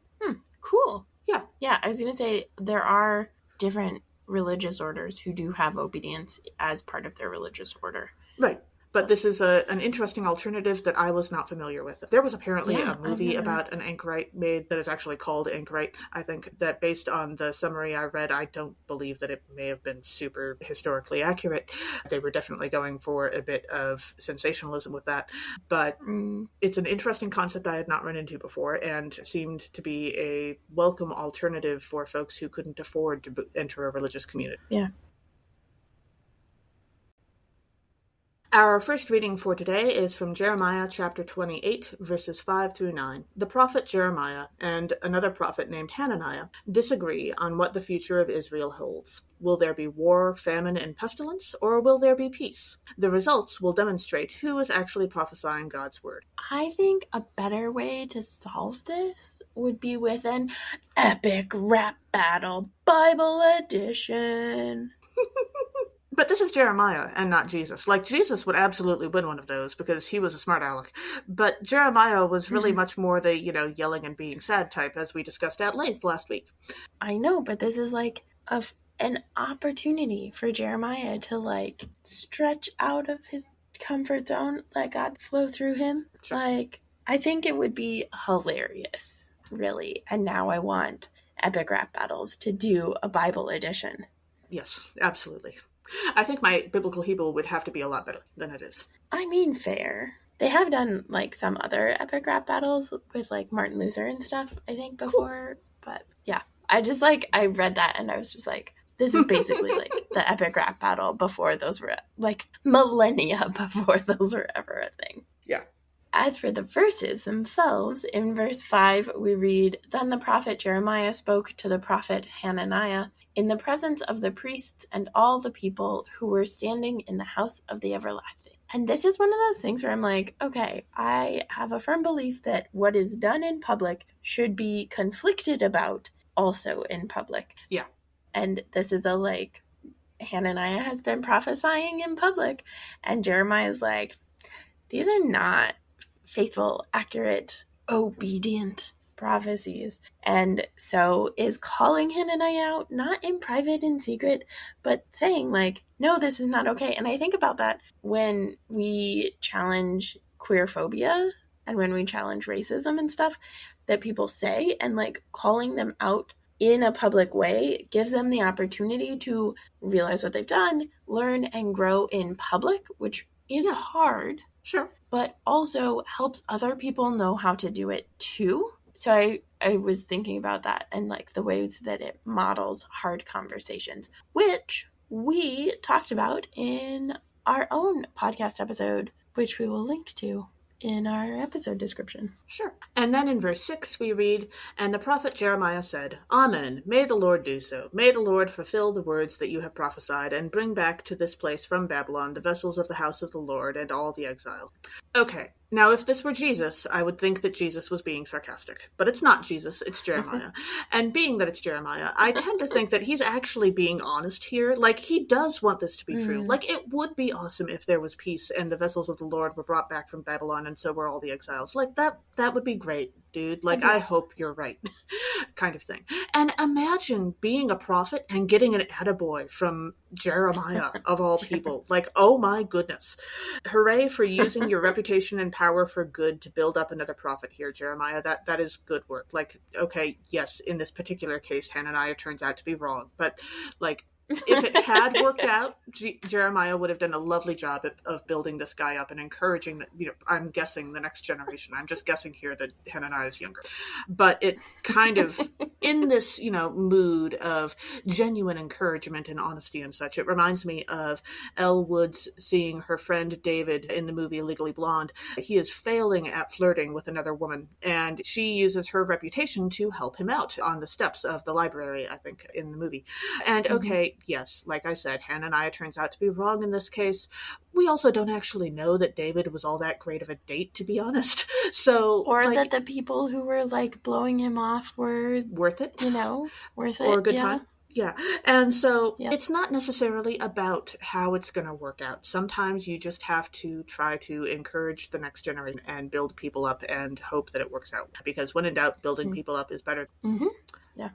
Cool.
Yeah.
Yeah, I was going to say there are different religious orders who do have obedience as part of their religious order.
Right. But this is an interesting alternative that I was not familiar with. There was apparently a movie about an anchorite made that is actually called Anchorite. I think that based on the summary I read, I don't believe that it may have been super historically accurate. They were definitely going for a bit of sensationalism with that. But it's an interesting concept I had not run into before and seemed to be a welcome alternative for folks who couldn't afford to enter a religious community.
Yeah.
Our first reading for today is from Jeremiah chapter 28, verses 5 through 9. The prophet Jeremiah and another prophet named Hananiah disagree on what the future of Israel holds. Will there be war, famine, and pestilence, or will there be peace? The results will demonstrate who is actually prophesying God's word.
I think a better way to solve this would be with an epic rap battle Bible edition.
But this is Jeremiah and not Jesus. Like, Jesus would absolutely win one of those because he was a smart aleck. But Jeremiah was really much more the, yelling and being sad type, as we discussed at length last week.
I know, but this is like an opportunity for Jeremiah to stretch out of his comfort zone, let God flow through him. Sure. I think it would be hilarious, really. And now I want epic rap battles to do a Bible edition.
Yes, absolutely. I think my biblical Hebrew would have to be a lot better than it is.
I mean, fair. They have done some other epic rap battles with Martin Luther and stuff, I think, before. Cool. But yeah, I just I read that and I was just this is basically the epic rap battle before those were millennia before those were ever a thing.
Yeah.
As for the verses themselves, in verse 5, we read, Then the prophet Jeremiah spoke to the prophet Hananiah in the presence of the priests and all the people who were standing in the house of the everlasting. And this is one of those things where I'm like, okay, I have a firm belief that what is done in public should be conflicted about also in public.
Yeah.
And this is a like, Hananiah has been prophesying in public, and Jeremiah is like, these are not faithful, accurate, obedient prophecies. And so is calling Hananiah out, not in private and secret, but saying like, no, this is not okay. And I think about that when we challenge queerphobia and when we challenge racism and stuff that people say, and like calling them out in a public way gives them the opportunity to realize what they've done, learn, and grow in public, which is hard.
Sure.
But also helps other people know how to do it too. So I was thinking about that and like the ways that it models hard conversations, which we talked about in our own podcast episode, which we will link to in our episode description.
Sure. And then in verse 6 we read, "And the prophet Jeremiah said, Amen, may the Lord do so. May the Lord fulfill the words that you have prophesied, and bring back to this place from Babylon the vessels of the house of the Lord and all the exiles." Okay, now if this were Jesus, I would think that Jesus was being sarcastic. But it's not Jesus, it's Jeremiah. And being that it's Jeremiah, I tend to think that he's actually being honest here. Like, he does want this to be true. Like, it would be awesome if there was peace and the vessels of the Lord were brought back from Babylon, and so were all the exiles. Like, that would be great, dude. Like, I hope you're right. Kind of thing. And imagine being a prophet and getting an attaboy from Jeremiah, of all people. Like, oh my goodness. Hooray for using your reputation and power for good to build up another prophet here, Jeremiah. That is good work. Like, okay, yes, in this particular case, Hananiah turns out to be wrong. But, like, if it had worked out, Jeremiah would have done a lovely job of building this guy up and encouraging that, I'm guessing the next generation. I'm just guessing here that Hananiah is younger. But it kind of, in this, mood of genuine encouragement and honesty and such, it reminds me of Elle Woods seeing her friend David in the movie Legally Blonde. He is failing at flirting with another woman, and she uses her reputation to help him out on the steps of the library, I think, in the movie. And okay, yes, like I said, Hananiah turns out to be wrong in this case. We also don't actually know that David was all that great of a date, to be honest. So,
or like, that the people who were like blowing him off were
worth it,
worth it,
or a good time. Yeah. And so it's not necessarily about how it's going to work out. Sometimes you just have to try to encourage the next generation and build people up and hope that it works out. Because when in doubt, building people up is better.
Yeah.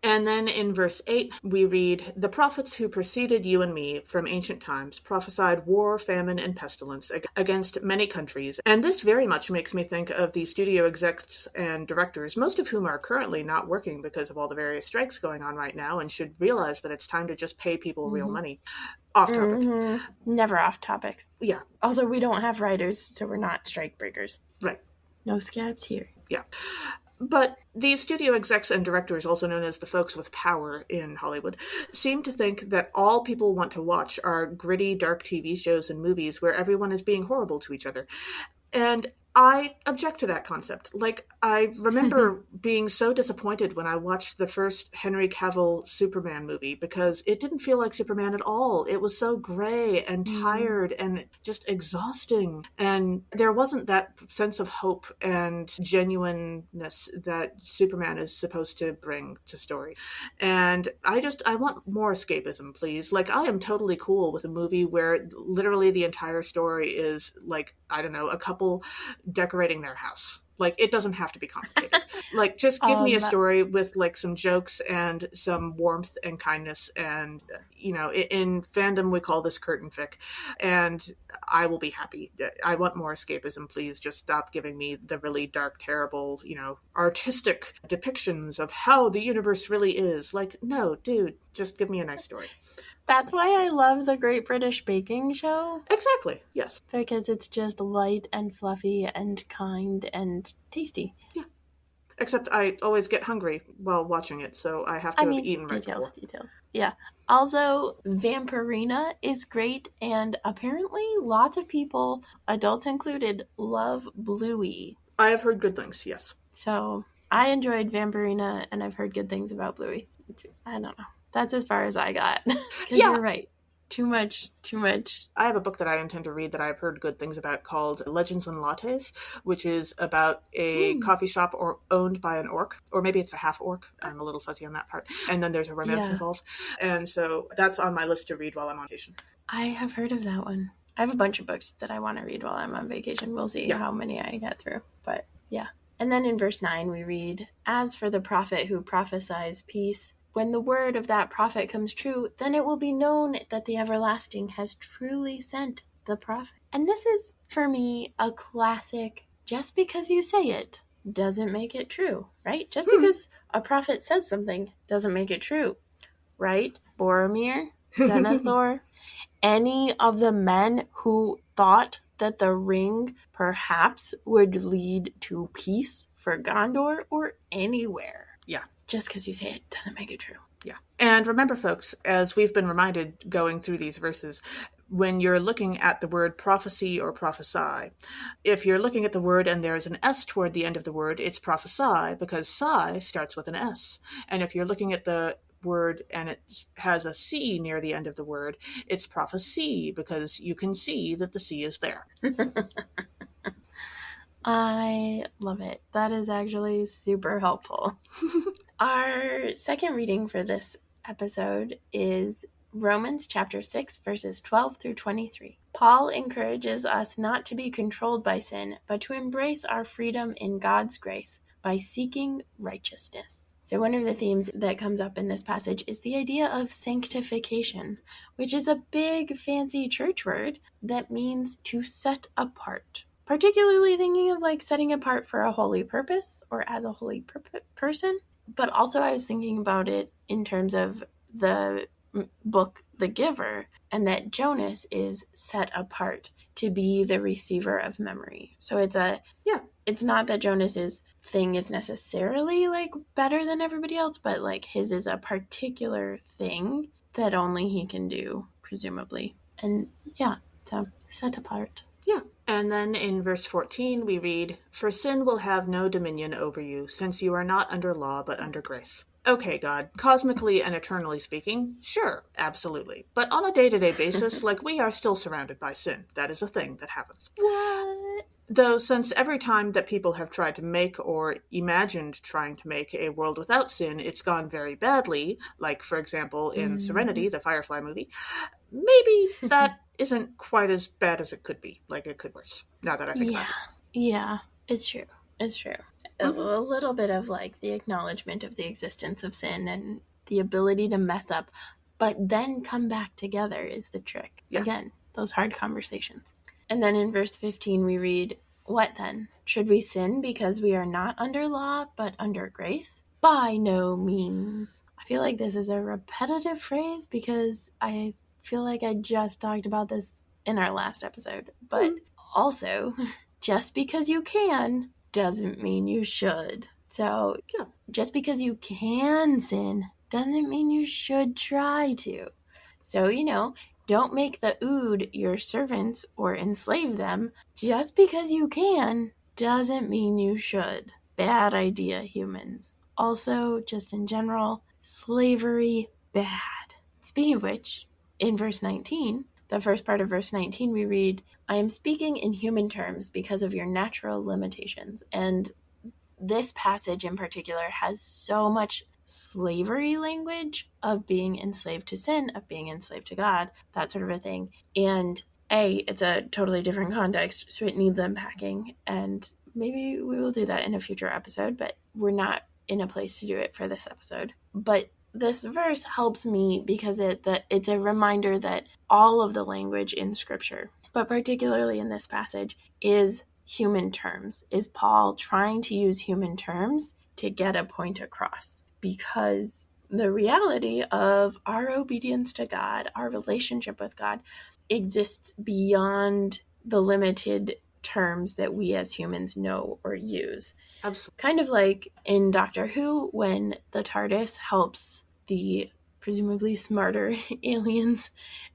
And then in verse 8, we read, "The prophets who preceded you and me from ancient times prophesied war, famine, and pestilence against many countries." And this very much makes me think of the studio execs and directors, most of whom are currently not working because of all the various strikes going on right now, and should realize that it's time to just pay people real money. Off topic.
Never off topic.
Yeah.
Also, we don't have writers, so we're not strike breakers.
Right.
No scabs here.
Yeah. But these studio execs and directors, also known as the folks with power in Hollywood, seem to think that all people want to watch are gritty, dark TV shows and movies where everyone is being horrible to each other. And I object to that concept. Like, I remember being so disappointed when I watched the first Henry Cavill Superman movie because it didn't feel like Superman at all. It was so gray and tired and just exhausting. And there wasn't that sense of hope and genuineness that Superman is supposed to bring to story. And I want more escapism, please. Like, I am totally cool with a movie where literally the entire story is, like, I don't know, a couple decorating their house. Like, it doesn't have to be complicated. Like, just give me a story with, like, some jokes and some warmth and kindness. And, in fandom, we call this curtain fic. And I will be happy. I want more escapism, please. Just stop giving me the really dark, terrible, artistic depictions of how the universe really is. Like, no, dude, just give me a nice story.
That's why I love the Great British Baking Show.
Exactly, yes.
Because it's just light and fluffy and kind and tasty.
Yeah. Except I always get hungry while watching it, so I have to have eaten right before. Details.
Yeah. Also, Vampirina is great, and apparently lots of people, adults included, love Bluey.
I have heard good things, yes.
So, I enjoyed Vampirina, and I've heard good things about Bluey. I don't know. That's as far as I got. Because you're right. Too much.
I have a book that I intend to read that I've heard good things about called Legends and Lattes, which is about a
Mm.
coffee shop owned by an orc, or maybe it's a half orc. I'm a little fuzzy on that part. And then there's a romance
Yeah.
involved. And so that's on my list to read while I'm on vacation.
I have heard of that one. I have a bunch of books that I want to read while I'm on vacation. We'll see how many I get through. But yeah. And then in verse 9 we read, "As for the prophet who prophesies peace, when the word of that prophet comes true, then it will be known that the everlasting has truly sent the prophet." And this is, for me, a classic, just because you say it doesn't make it true, right? Just because a prophet says something doesn't make it true, right? Boromir, Denethor, any of the men who thought that the ring perhaps would lead to peace for Gondor or anywhere.
Yeah.
Just because you say it doesn't make it true.
Yeah. And remember, folks, as we've been reminded going through these verses, when you're looking at the word prophecy or prophesy, if you're looking at the word and there's an S toward the end of the word, it's prophesy, because sigh starts with an S. And if you're looking at the word and it has a C near the end of the word, it's prophecy, because you can see that the C is there.
I love it. That is actually super helpful. Our second reading for this episode is Romans chapter 6, verses 12 through 23. Paul encourages us not to be controlled by sin, but to embrace our freedom in God's grace by seeking righteousness. So one of the themes that comes up in this passage is the idea of sanctification, which is a big fancy church word that means to set apart. Particularly thinking of like setting apart for a holy purpose or as a holy person. But also I was thinking about it in terms of the book The Giver, and that Jonas is set apart to be the receiver of memory. So it's not that Jonas's thing is necessarily like better than everybody else, but like his is a particular thing that only he can do, presumably. And yeah, so set apart.
Yeah. And then in verse 14 we read, "For sin will have no dominion over you, since you are not under law but under grace." Okay, God, cosmically and eternally speaking, sure, absolutely. But on a day-to-day basis, like, we are still surrounded by sin. That is a thing that happens.
What?
Though since every time that people have tried to make or imagined trying to make a world without sin, it's gone very badly, like, for example, in Serenity, the Firefly movie, maybe that isn't quite as bad as it could be. Like, it could worse, now that I think about it.
Yeah, it's true. It's true. A little bit of like the acknowledgement of the existence of sin and the ability to mess up, but then come back together is the trick. Yeah. Again, those hard conversations. And then in verse 15 we read, "What then? Should we sin because we are not under law but under grace? By no means." I feel like this is a repetitive phrase because I feel like I just talked about this in our last episode. But also, just because you can doesn't mean you should. So just because you can sin doesn't mean you should try to. So, don't make the Ood your servants or enslave them. Just because you can doesn't mean you should. Bad idea, humans. Also, just in general, slavery, bad. Speaking of which, in verse 19, the first part of verse 19, we read, "I am speaking in human terms because of your natural limitations." And this passage in particular has so much slavery language of being enslaved to sin, of being enslaved to God, that sort of a thing. And it's a totally different context, so it needs unpacking. And maybe we will do that in a future episode, but we're not in a place to do it for this episode. But this verse helps me because it's a reminder that all of the language in Scripture, but particularly in this passage, is human terms. Is Paul trying to use human terms to get a point across? Because the reality of our obedience to God, our relationship with God, exists beyond the limited terms that we as humans know or use.
Absolutely.
Kind of like in Doctor Who, when the TARDIS helps the presumably smarter aliens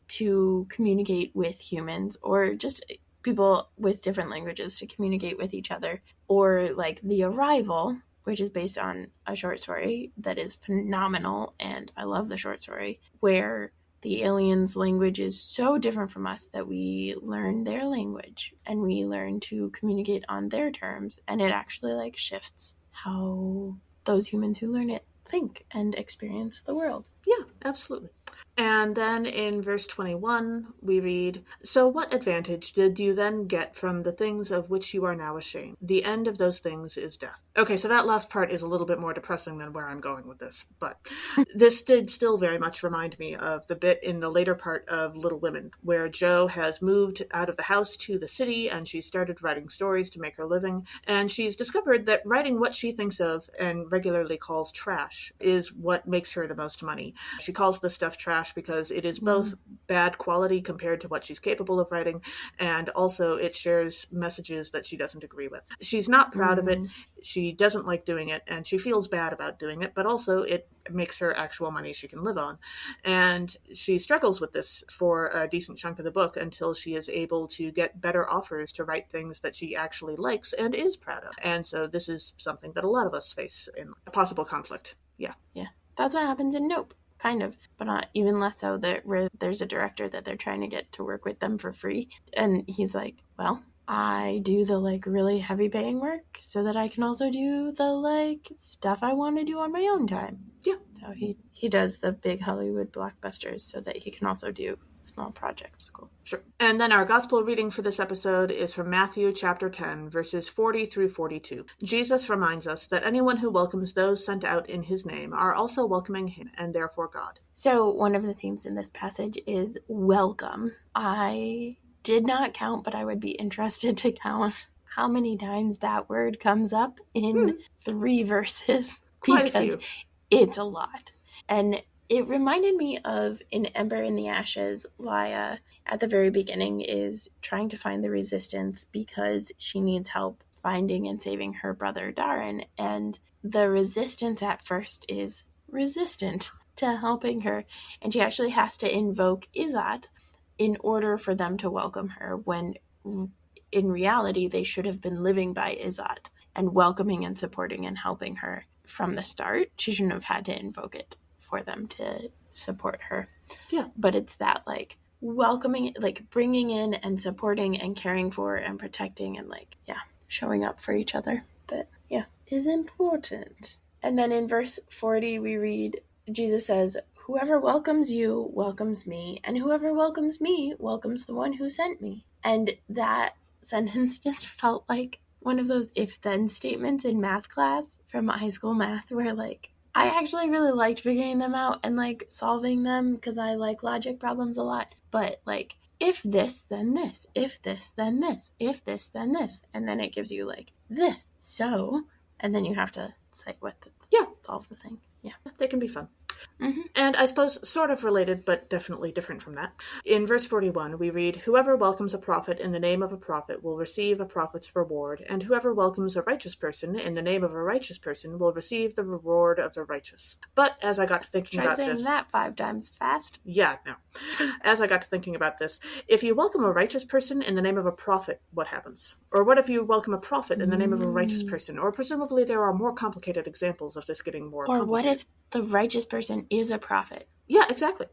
to communicate with humans, or just people with different languages to communicate with each other. Or like The Arrival, which is based on a short story that is phenomenal, and I love the short story, where the aliens' language is so different from us that we learn their language and we learn to communicate on their terms, and it actually like shifts how those humans who learn it think and experience the world.
Yeah, absolutely. And then in verse 21, we read, "So what advantage did you then get from the things of which you are now ashamed? The end of those things is death." Okay, so that last part is a little bit more depressing than where I'm going with this, but this did still very much remind me of the bit in the later part of Little Women, where Jo has moved out of the house to the city and she started writing stories to make her living, and she's discovered that writing what she thinks of and regularly calls trash is what makes her the most money. She calls this stuff trash because it is both bad quality compared to what she's capable of writing, and also it shares messages that she doesn't agree with. She's not proud of it, she doesn't like doing it, and she feels bad about doing it, but also it makes her actual money she can live on. And she struggles with this for a decent chunk of the book until she is able to get better offers to write things that she actually likes and is proud of. And so this is something that a lot of us face in a possible conflict. Yeah.
Yeah. That's what happens in Nope. Kind of, but not even less so, that where there's a director that they're trying to get to work with them for free, and he's like, well, I do the like really heavy paying work so that I can also do the like stuff I want to do on my own time.
Yeah.
So he does the big Hollywood blockbusters so that he can also do small projects. Cool.
Sure. And then our gospel reading for this episode is from Matthew chapter 10, verses 40 through 42. Jesus reminds us that anyone who welcomes those sent out in his name are also welcoming him, and therefore God.
So one of the themes in this passage is welcome. I did not count, but I would be interested to count how many times that word comes up in 3 verses.
Quite
because
a few.
It's a lot. And it reminded me of in Ember in the Ashes, Laia at the very beginning is trying to find the resistance because she needs help finding and saving her brother Darren. And the resistance at first is resistant to helping her. And she actually has to invoke Izat in order for them to welcome her, when in reality they should have been living by Izat and welcoming and supporting and helping her from the start. She shouldn't have had to invoke it for them to support her.
Yeah.
But it's that like welcoming, like bringing in and supporting and caring for and protecting and like, yeah, showing up for each other that, yeah, is important. And then in verse 40, we read, Jesus says, "Whoever welcomes you welcomes me, and whoever welcomes me welcomes the one who sent me." And that sentence just felt like one of those if-then statements in math class from high school math, where like I actually really liked figuring them out and like solving them because I like logic problems a lot. But like, if this, then this, if this, then this, if this, then this, and then it gives you like this. So, and then you have to say what solve the thing. Yeah.
They can be fun.
Mm-hmm.
And I suppose sort of related, but definitely different from that. In verse 41, we read, "Whoever welcomes a prophet in the name of a prophet will receive a prophet's reward, and whoever welcomes a righteous person in the name of a righteous person will receive the reward of the righteous." But as I got to thinking
Try
about
saying
this...
that 5 times fast.
Yeah, no. As I got to thinking about this, if you welcome a righteous person in the name of a prophet, what happens? Or what if you welcome a prophet in the name of a righteous person? Or presumably there are more complicated examples of this getting more complicated.
Or what if the righteous person is a prophet?
Yeah, exactly.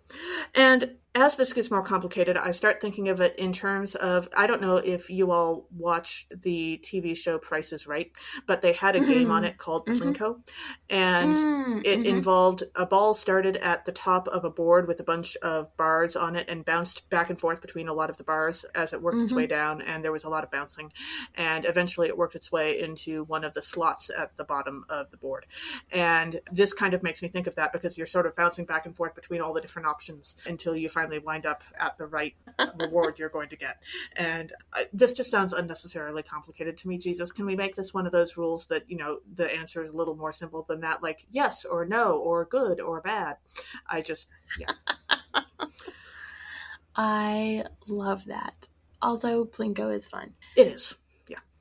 And as this gets more complicated, I start thinking of it in terms of, I don't know if you all watched the TV show Price is Right, but they had a game on it called Plinko, and it involved a ball started at the top of a board with a bunch of bars on it and bounced back and forth between a lot of the bars as it worked its way down, and there was a lot of bouncing, and eventually it worked its way into one of the slots at the bottom of the board. And this kind of makes me think of that, because you're sort of bouncing back and forth between all the different options until you finally wind up at the right reward you're going to get. And this just sounds unnecessarily complicated to me. Jesus, can we make this one of those rules that, you know, the answer is a little more simple than that, like yes or no or good or bad?
I love that. Also, Plinko is fun.
It is.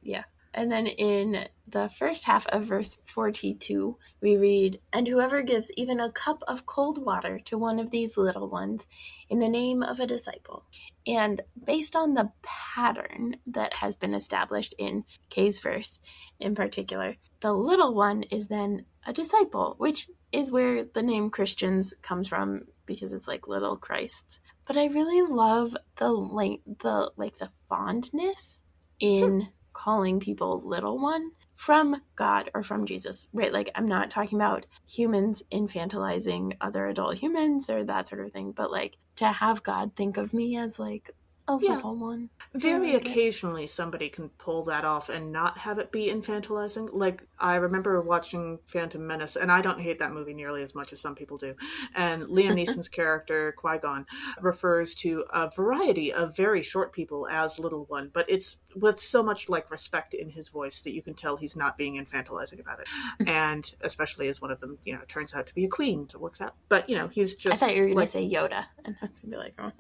Yeah. And then in the first half of verse 42, we read, "And whoever gives even a cup of cold water to one of these little ones in the name of a disciple." And based on the pattern that has been established in Kay's verse in particular, the little one is then a disciple, which is where the name Christians comes from, because it's like little Christs. But I really love the fondness in calling people little one from God or from Jesus, right? Like, I'm not talking about humans infantilizing other adult humans or that sort of thing, but like to have God think of me as like a little one.
Very occasionally somebody can pull that off and not have it be infantilizing. Like, I remember watching Phantom Menace, and I don't hate that movie nearly as much as some people do. And Liam Neeson's character, Qui-Gon, refers to a variety of very short people as little one, but it's with so much like respect in his voice that you can tell he's not being infantilizing about it. And especially as one of them, turns out to be a queen, so it works out. But, he's just...
I thought you were going to say Yoda, and I was going to be like, oh.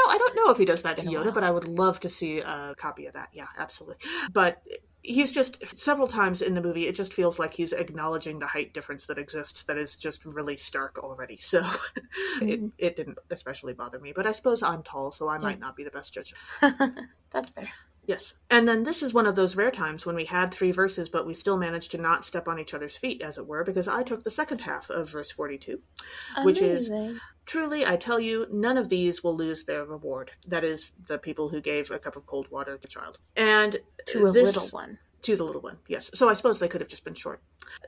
I don't know if he does that to Yoda, but I would love to see a copy of that. Yeah, absolutely. But he's just, several times in the movie, it just feels like he's acknowledging the height difference that exists that is just really stark already. So it didn't especially bother me. But I suppose I'm tall, so I might not be the best judge.
That's fair.
Yes. And then this is one of those rare times when we had 3 verses, but we still managed to not step on each other's feet, as it were, because I took the second half of verse 42, which is, truly, I tell you, none of these will lose their reward. That is, the people who gave a cup of cold water to a child. And
to a little one.
To the little one, yes. So I suppose they could have just been short.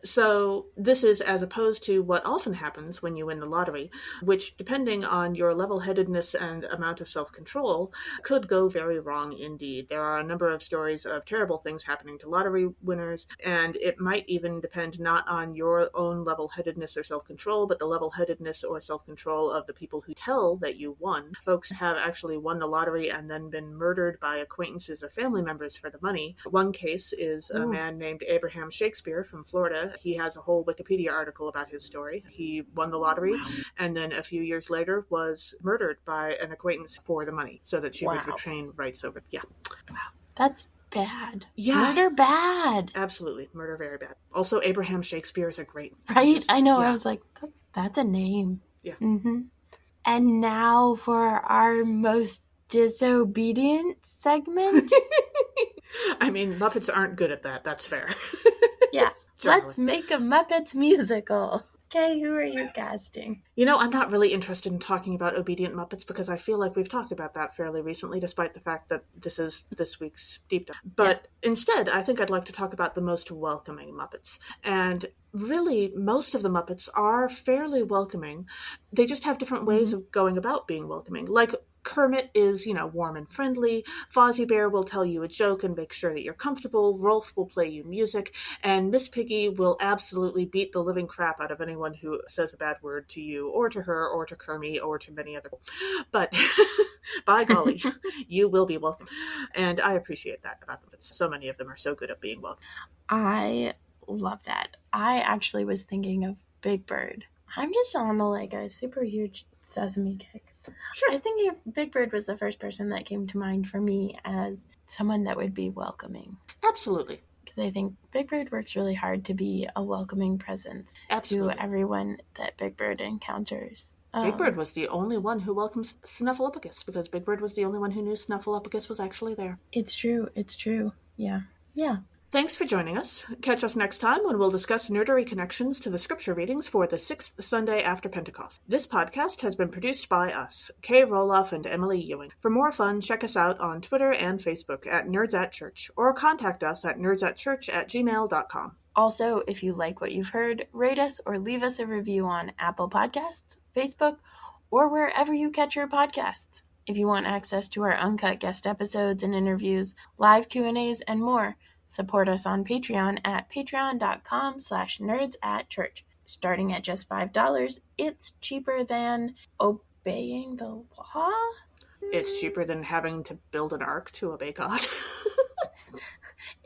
So this is as opposed to what often happens when you win the lottery, which, depending on your level-headedness and amount of self-control, could go very wrong indeed. There are a number of stories of terrible things happening to lottery winners, and it might even depend not on your own level-headedness or self-control, but the level-headedness or self-control of the people who tell that you won. Folks have actually won the lottery and then been murdered by acquaintances or family members for the money. One case is a man named Abraham Shakespeare from Florida. He has a whole Wikipedia article about his story. He won the lottery and then a few years later was murdered by an acquaintance for the money so that she would retain rights over it. Yeah.
Wow. That's bad.
Yeah.
Murder bad.
Absolutely. Murder very bad. Also, Abraham Shakespeare is a great...
Right? I know. Yeah. I was like, that's a name.
Yeah.
Mm-hmm. And now for our most disobedient segment.
I mean, Muppets aren't good at that. That's fair.
Yeah. Let's make a Muppets musical. Okay, who are you casting?
I'm not really interested in talking about obedient Muppets because I feel like we've talked about that fairly recently, despite the fact that this is this week's Deep Dive. But instead, I think I'd like to talk about the most welcoming Muppets. And really, most of the Muppets are fairly welcoming. They just have different ways of going about being welcoming. Like, Kermit is, warm and friendly. Fozzie Bear will tell you a joke and make sure that you're comfortable. Rolf will play you music. And Miss Piggy will absolutely beat the living crap out of anyone who says a bad word to you or to her or to Kermit or to many other people. But by golly, you will be welcome. And I appreciate that about them. So many of them are so good at being welcome.
I love that. I actually was thinking of Big Bird. I'm just on a super huge Sesame kick. Sure. I was thinking if Big Bird was the first person that came to mind for me as someone that would be welcoming.
Absolutely.
Because I think Big Bird works really hard to be a welcoming presence to everyone that Big Bird encounters.
Big Bird was the only one who welcomes Snuffleupagus because Big Bird was the only one who knew Snuffleupagus was actually there.
It's true. It's true. Yeah. Yeah.
Thanks for joining us. Catch us next time when we'll discuss nerdery connections to the scripture readings for the 6th Sunday after Pentecost. This podcast has been produced by us, Kay Rohloff and Emily Ewing. For more fun, check us out on Twitter and Facebook at Nerds at Church, or contact us at nerdsatchurch@gmail.com.
Also, if you like what you've heard, rate us or leave us a review on Apple Podcasts, Facebook, or wherever you catch your podcasts. If you want access to our uncut guest episodes and interviews, live Q&As, and more, support us on Patreon at patreon.com/nerdsatchurch. Starting at just $5, it's cheaper than obeying the law.
It's cheaper than having to build an ark to obey God.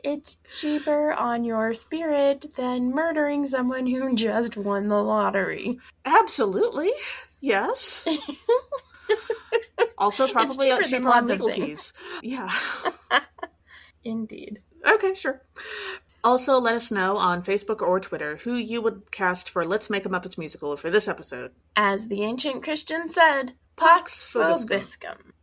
It's cheaper on your spirit than murdering someone who just won the lottery.
Absolutely. Yes. Also probably cheaper on legal fees. Yeah.
Indeed.
Okay, sure. Also, let us know on Facebook or Twitter who you would cast for Let's Make a Muppets Musical for this episode.
As the ancient Christian said, Pax Vobiscum.